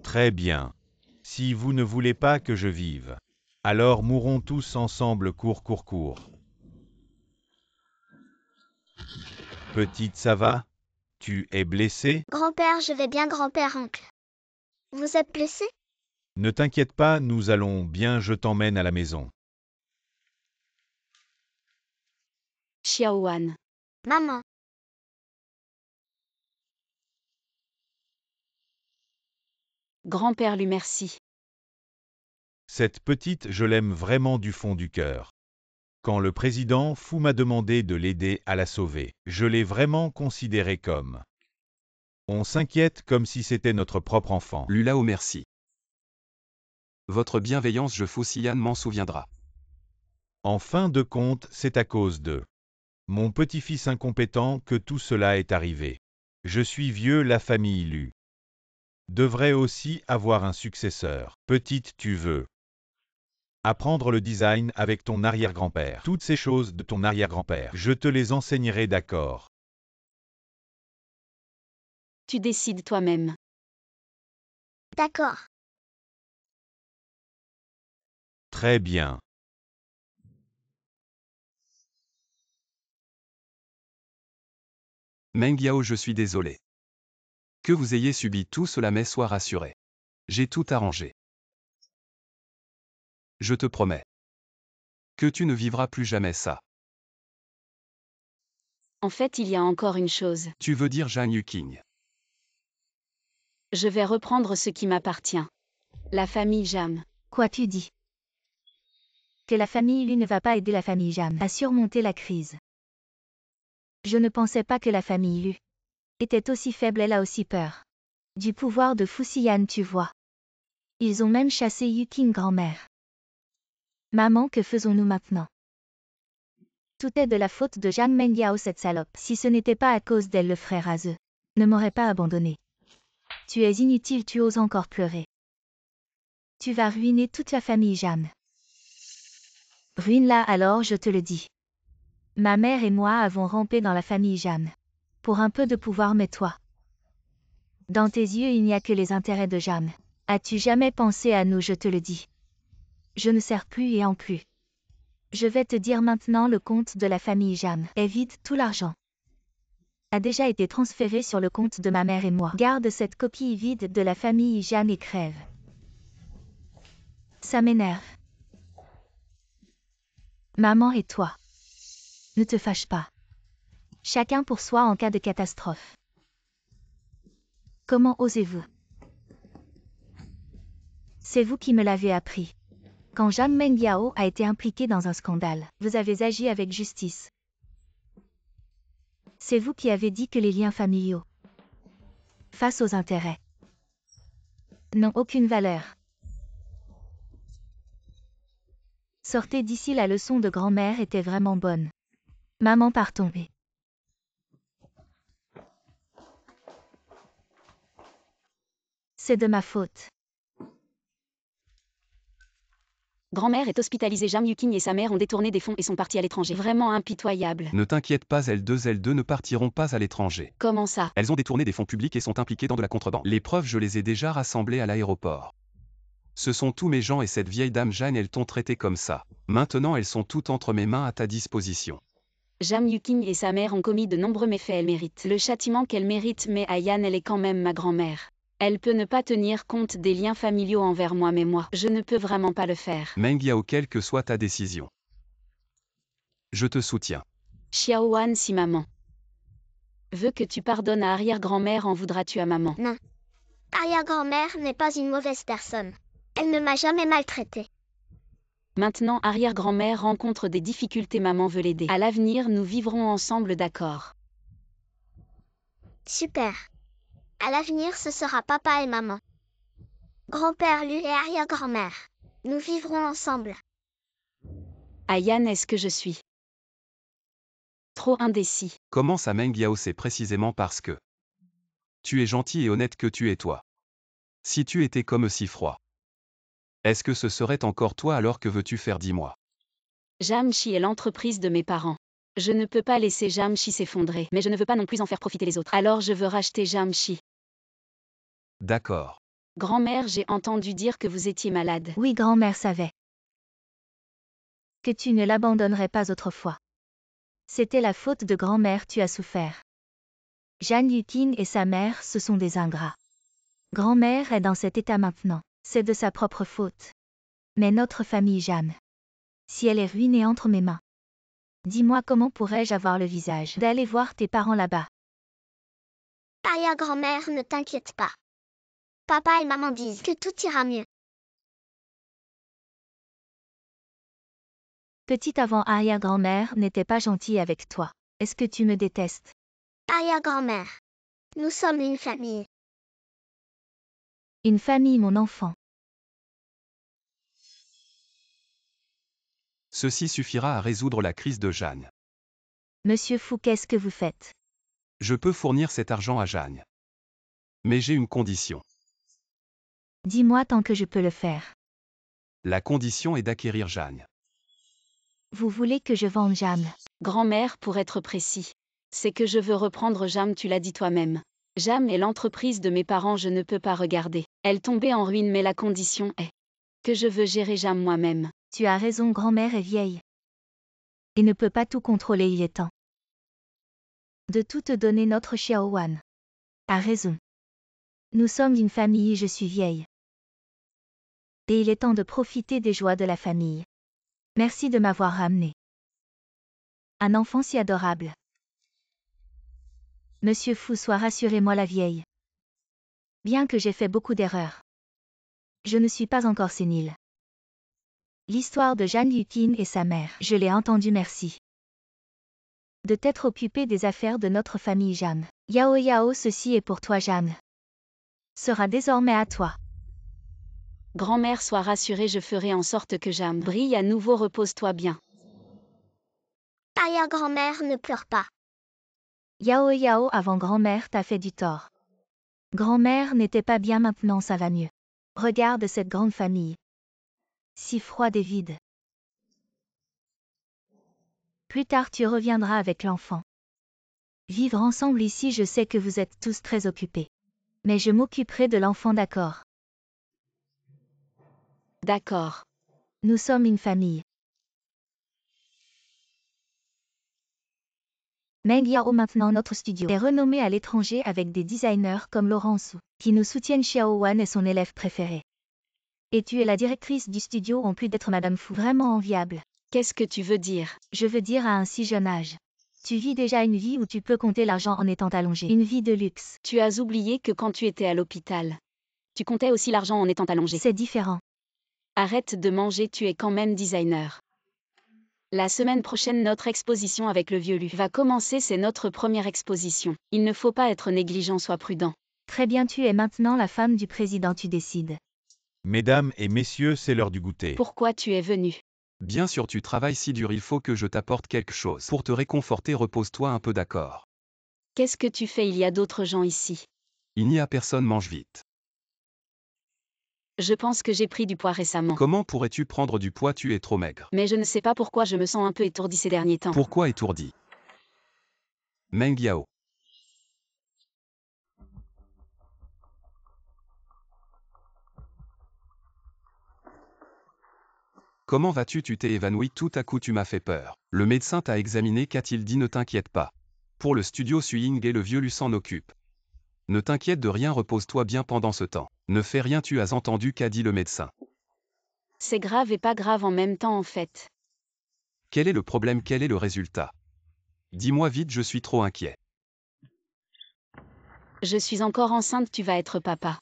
Très bien. Si vous ne voulez pas que je vive, alors mourons tous ensemble, cours. Petite, ça va? Tu es blessée? Grand-père, je vais bien, grand-père, oncle. Vous êtes blessé? Ne t'inquiète pas, nous allons bien, je t'emmène à la maison. Xiaowan. Maman. Grand-père lui merci. Cette petite, je l'aime vraiment du fond du cœur. Quand le président Fu m'a demandé de l'aider à la sauver, je l'ai vraiment considéré comme. On s'inquiète comme si c'était notre propre enfant. Lulao merci. Votre bienveillance, je Fuxian m'en souviendra. En fin de compte, c'est à cause de mon petit-fils incompétent que tout cela est arrivé. Je suis vieux, la famille Lu devrait aussi avoir un successeur. Petite, tu veux apprendre le design avec ton arrière-grand-père. Toutes ces choses de ton arrière-grand-père, je te les enseignerai, d'accord? Tu décides toi-même. D'accord. Très bien. Meng Yao, je suis désolé. Que vous ayez subi tout cela, mais sois rassuré. J'ai tout arrangé. Je te promets que tu ne vivras plus jamais ça. En fait, il y a encore une chose. Tu veux dire Zhang Yuqing? Je vais reprendre ce qui m'appartient. La famille Jam. Quoi tu dis? Que la famille Lu ne va pas aider la famille Jam à surmonter la crise. Je ne pensais pas que la famille Lu était aussi faible, elle a aussi peur du pouvoir de Fuxian, tu vois. Ils ont même chassé Yuqing, grand-mère. Maman, que faisons-nous maintenant? Tout est de la faute de Zhang Mengyao, cette salope. Si ce n'était pas à cause d'elle, le frère Azeux ne m'aurait pas abandonné. Tu es inutile, tu oses encore pleurer. Tu vas ruiner toute la famille Jam. Ruine-la alors, je te le dis. Ma mère et moi avons rampé dans la famille Jam pour un peu de pouvoir, mais toi, dans tes yeux, il n'y a que les intérêts de Jam. As-tu jamais pensé à nous, je te le dis? Je ne sers plus et en plus. Je vais te dire maintenant, le compte de la famille Jam est vide, tout l'argent a déjà été transféré sur le compte de ma mère et moi. Garde cette copie vide de la famille Jam et crève. Ça m'énerve. Maman et toi, ne te fâche pas. Chacun pour soi en cas de catastrophe. Comment osez-vous? C'est vous qui me l'avez appris. Quand Zhang Mengyao a été impliqué dans un scandale, vous avez agi avec justice. C'est vous qui avez dit que les liens familiaux, face aux intérêts, n'ont aucune valeur. Sortez d'ici, la leçon de grand-mère était vraiment bonne. Maman, partons. C'est de ma faute. Grand-mère est hospitalisée. Zhang Yuqing et sa mère ont détourné des fonds et sont partis à l'étranger. Vraiment impitoyable. Ne t'inquiète pas, elles deux ne partiront pas à l'étranger. Comment ça? Elles ont détourné des fonds publics et sont impliquées dans de la contrebande. Les preuves, je les ai déjà rassemblées à l'aéroport. Ce sont tous mes gens et cette vieille dame Jeanne, elles t'ont traité comme ça. Maintenant, elles sont toutes entre mes mains à ta disposition. Zhang Yuqing et sa mère ont commis de nombreux méfaits. Elle mérite le châtiment qu'elle mérite, mais Ayan, elle est quand même ma grand-mère. Elle peut ne pas tenir compte des liens familiaux envers moi, mais moi, je ne peux vraiment pas le faire. Meng Yao, quelle que soit ta décision, je te soutiens. Xiaowan, si maman veut que tu pardonnes à arrière-grand-mère, en voudras-tu à maman? Non. Arrière-grand-mère n'est pas une mauvaise personne. Elle ne m'a jamais maltraitée. Maintenant arrière-grand-mère rencontre des difficultés, maman veut l'aider. À l'avenir nous vivrons ensemble, d'accord. Super. À l'avenir, ce sera papa et maman. Grand-père lui et arrière-grand-mère. Nous vivrons ensemble. Ayan, est-ce que je suis trop indécis? Comment ça Meng Yao? C'est précisément parce que tu es gentil et honnête que tu es toi. Si tu étais comme si froid, est-ce que ce serait encore toi? Alors que veux-tu faire? Dis-moi. Jamshi est l'entreprise de mes parents. Je ne peux pas laisser Jamshi s'effondrer, mais je ne veux pas non plus en faire profiter les autres. Alors je veux racheter Jamshi. D'accord. Grand-mère, j'ai entendu dire que vous étiez malade. Oui, grand-mère savait que tu ne l'abandonnerais pas autrefois. C'était la faute de grand-mère, tu as souffert. Jeanne Yukin et sa mère, ce sont des ingrats. Grand-mère est dans cet état maintenant. C'est de sa propre faute. Mais notre famille Jeanne, si elle est ruinée entre mes mains, dis-moi comment pourrais-je avoir le visage d'aller voir tes parents là-bas? Arrière-grand-mère, ne t'inquiète pas. Papa et maman disent que tout ira mieux. Petite avant arrière-grand-mère n'était pas gentille avec toi. Est-ce que tu me détestes? Arrière-grand-mère. Nous sommes une famille. Une famille, mon enfant. Ceci suffira à résoudre la crise de Jeanne. Monsieur Fou, qu'est-ce que vous faites? Je peux fournir cet argent à Jeanne. Mais j'ai une condition. Dis-moi tant que je peux le faire. La condition est d'acquérir Jeanne. Vous voulez que je vende Jeanne? Grand-mère, pour être précis. C'est que je veux reprendre Jam, tu l'as dit toi-même. Jam est l'entreprise de mes parents, je ne peux pas regarder. Elle tombait en ruine, mais la condition est que je veux gérer Jam moi-même. Tu as raison, grand-mère est vieille. Et ne peut pas tout contrôler, il est temps de tout te donner, notre Xiaowan. A raison. Nous sommes une famille, je suis vieille. Et il est temps de profiter des joies de la famille. Merci de m'avoir ramené. Un enfant si adorable. Monsieur Fou, sois rassurez-moi la vieille. Bien que j'ai fait beaucoup d'erreurs, je ne suis pas encore sénile. L'histoire de Jeanne Yukin et sa mère, je l'ai entendue, merci. De t'être occupé des affaires de notre famille Jeanne. Yao Yao, ceci est pour toi Jeanne. Sera désormais à toi. Grand-mère, sois rassurée, je ferai en sorte que Jam brille à nouveau, repose-toi bien. Arrière-grand-mère, ne pleure pas. Yao Yao, avant grand-mère t'a fait du tort. Grand-mère n'était pas bien, maintenant ça va mieux. Regarde cette grande famille. Si froide et vide. Plus tard tu reviendras avec l'enfant. Vivre ensemble ici, je sais que vous êtes tous très occupés. Mais je m'occuperai de l'enfant, d'accord? D'accord. Nous sommes une famille. Meng Yao, maintenant notre studio est renommé à l'étranger avec des designers comme Laurent Su, qui nous soutiennent. Xiaowan est son élève préféré. Et tu es la directrice du studio, en plus d'être Madame Fu, vraiment enviable. Qu'est-ce que tu veux dire? Je veux dire, à un si jeune âge. Tu vis déjà une vie où tu peux compter l'argent en étant allongé. Une vie de luxe. Tu as oublié que quand tu étais à l'hôpital, tu comptais aussi l'argent en étant allongé. C'est différent. Arrête de manger, tu es quand même designer. La semaine prochaine, notre exposition avec le vieux Lu va commencer, c'est notre première exposition. Il ne faut pas être négligent, sois prudent. Très bien, tu es maintenant la femme du président, tu décides. Mesdames et messieurs, c'est l'heure du goûter. Pourquoi tu es venu? Bien sûr, tu travailles si dur, il faut que je t'apporte quelque chose. Pour te réconforter, repose-toi un peu, d'accord? Qu'est-ce que tu fais? Il y a d'autres gens ici. Il n'y a personne, mange vite. Je pense que j'ai pris du poids récemment. Comment pourrais-tu prendre du poids? Tu es trop maigre. Mais je ne sais pas pourquoi je me sens un peu étourdie ces derniers temps. Pourquoi étourdi? Meng Yao. Comment vas-tu? Tu t'es évanoui tout à coup, tu m'as fait peur. Le médecin t'a examiné, qu'a-t-il dit? Ne t'inquiète pas. Pour le studio Suying et le vieux Lu s'en occupe. Ne t'inquiète de rien, repose-toi bien pendant ce temps. Ne fais rien, tu as entendu qu'a dit le médecin. C'est grave et pas grave en même temps en fait. Quel est le problème? Quel est le résultat? Dis-moi vite, je suis trop inquiet. Je suis encore enceinte, tu vas être papa.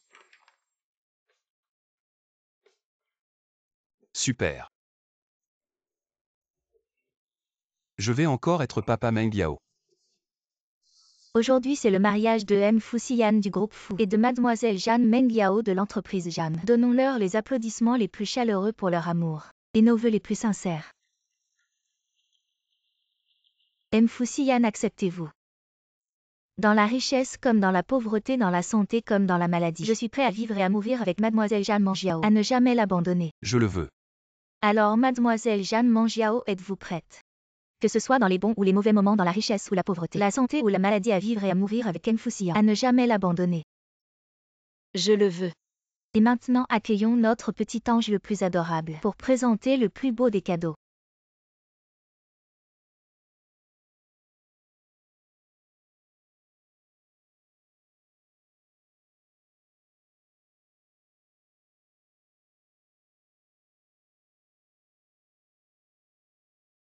Super. Je vais encore être papa Meng Yao. Aujourd'hui c'est le mariage de M. Fuxian du groupe Fu et de Mademoiselle Jeanne Meng Yao de l'entreprise Jam. Donnons-leur les applaudissements les plus chaleureux pour leur amour et nos vœux les plus sincères. M. Fuxian, acceptez-vous? Dans la richesse comme dans la pauvreté, dans la santé comme dans la maladie. Je suis prêt à vivre et à mourir avec Mademoiselle Jeanne Mangiao, à ne jamais l'abandonner. Je le veux. Alors Mademoiselle Jeanne Mangiao, êtes-vous prête? Que ce soit dans les bons ou les mauvais moments, dans la richesse ou la pauvreté, la santé ou la maladie, à vivre et à mourir avec M. Fuxian, à ne jamais l'abandonner. Je le veux. Et maintenant accueillons notre petit ange le plus adorable pour présenter le plus beau des cadeaux.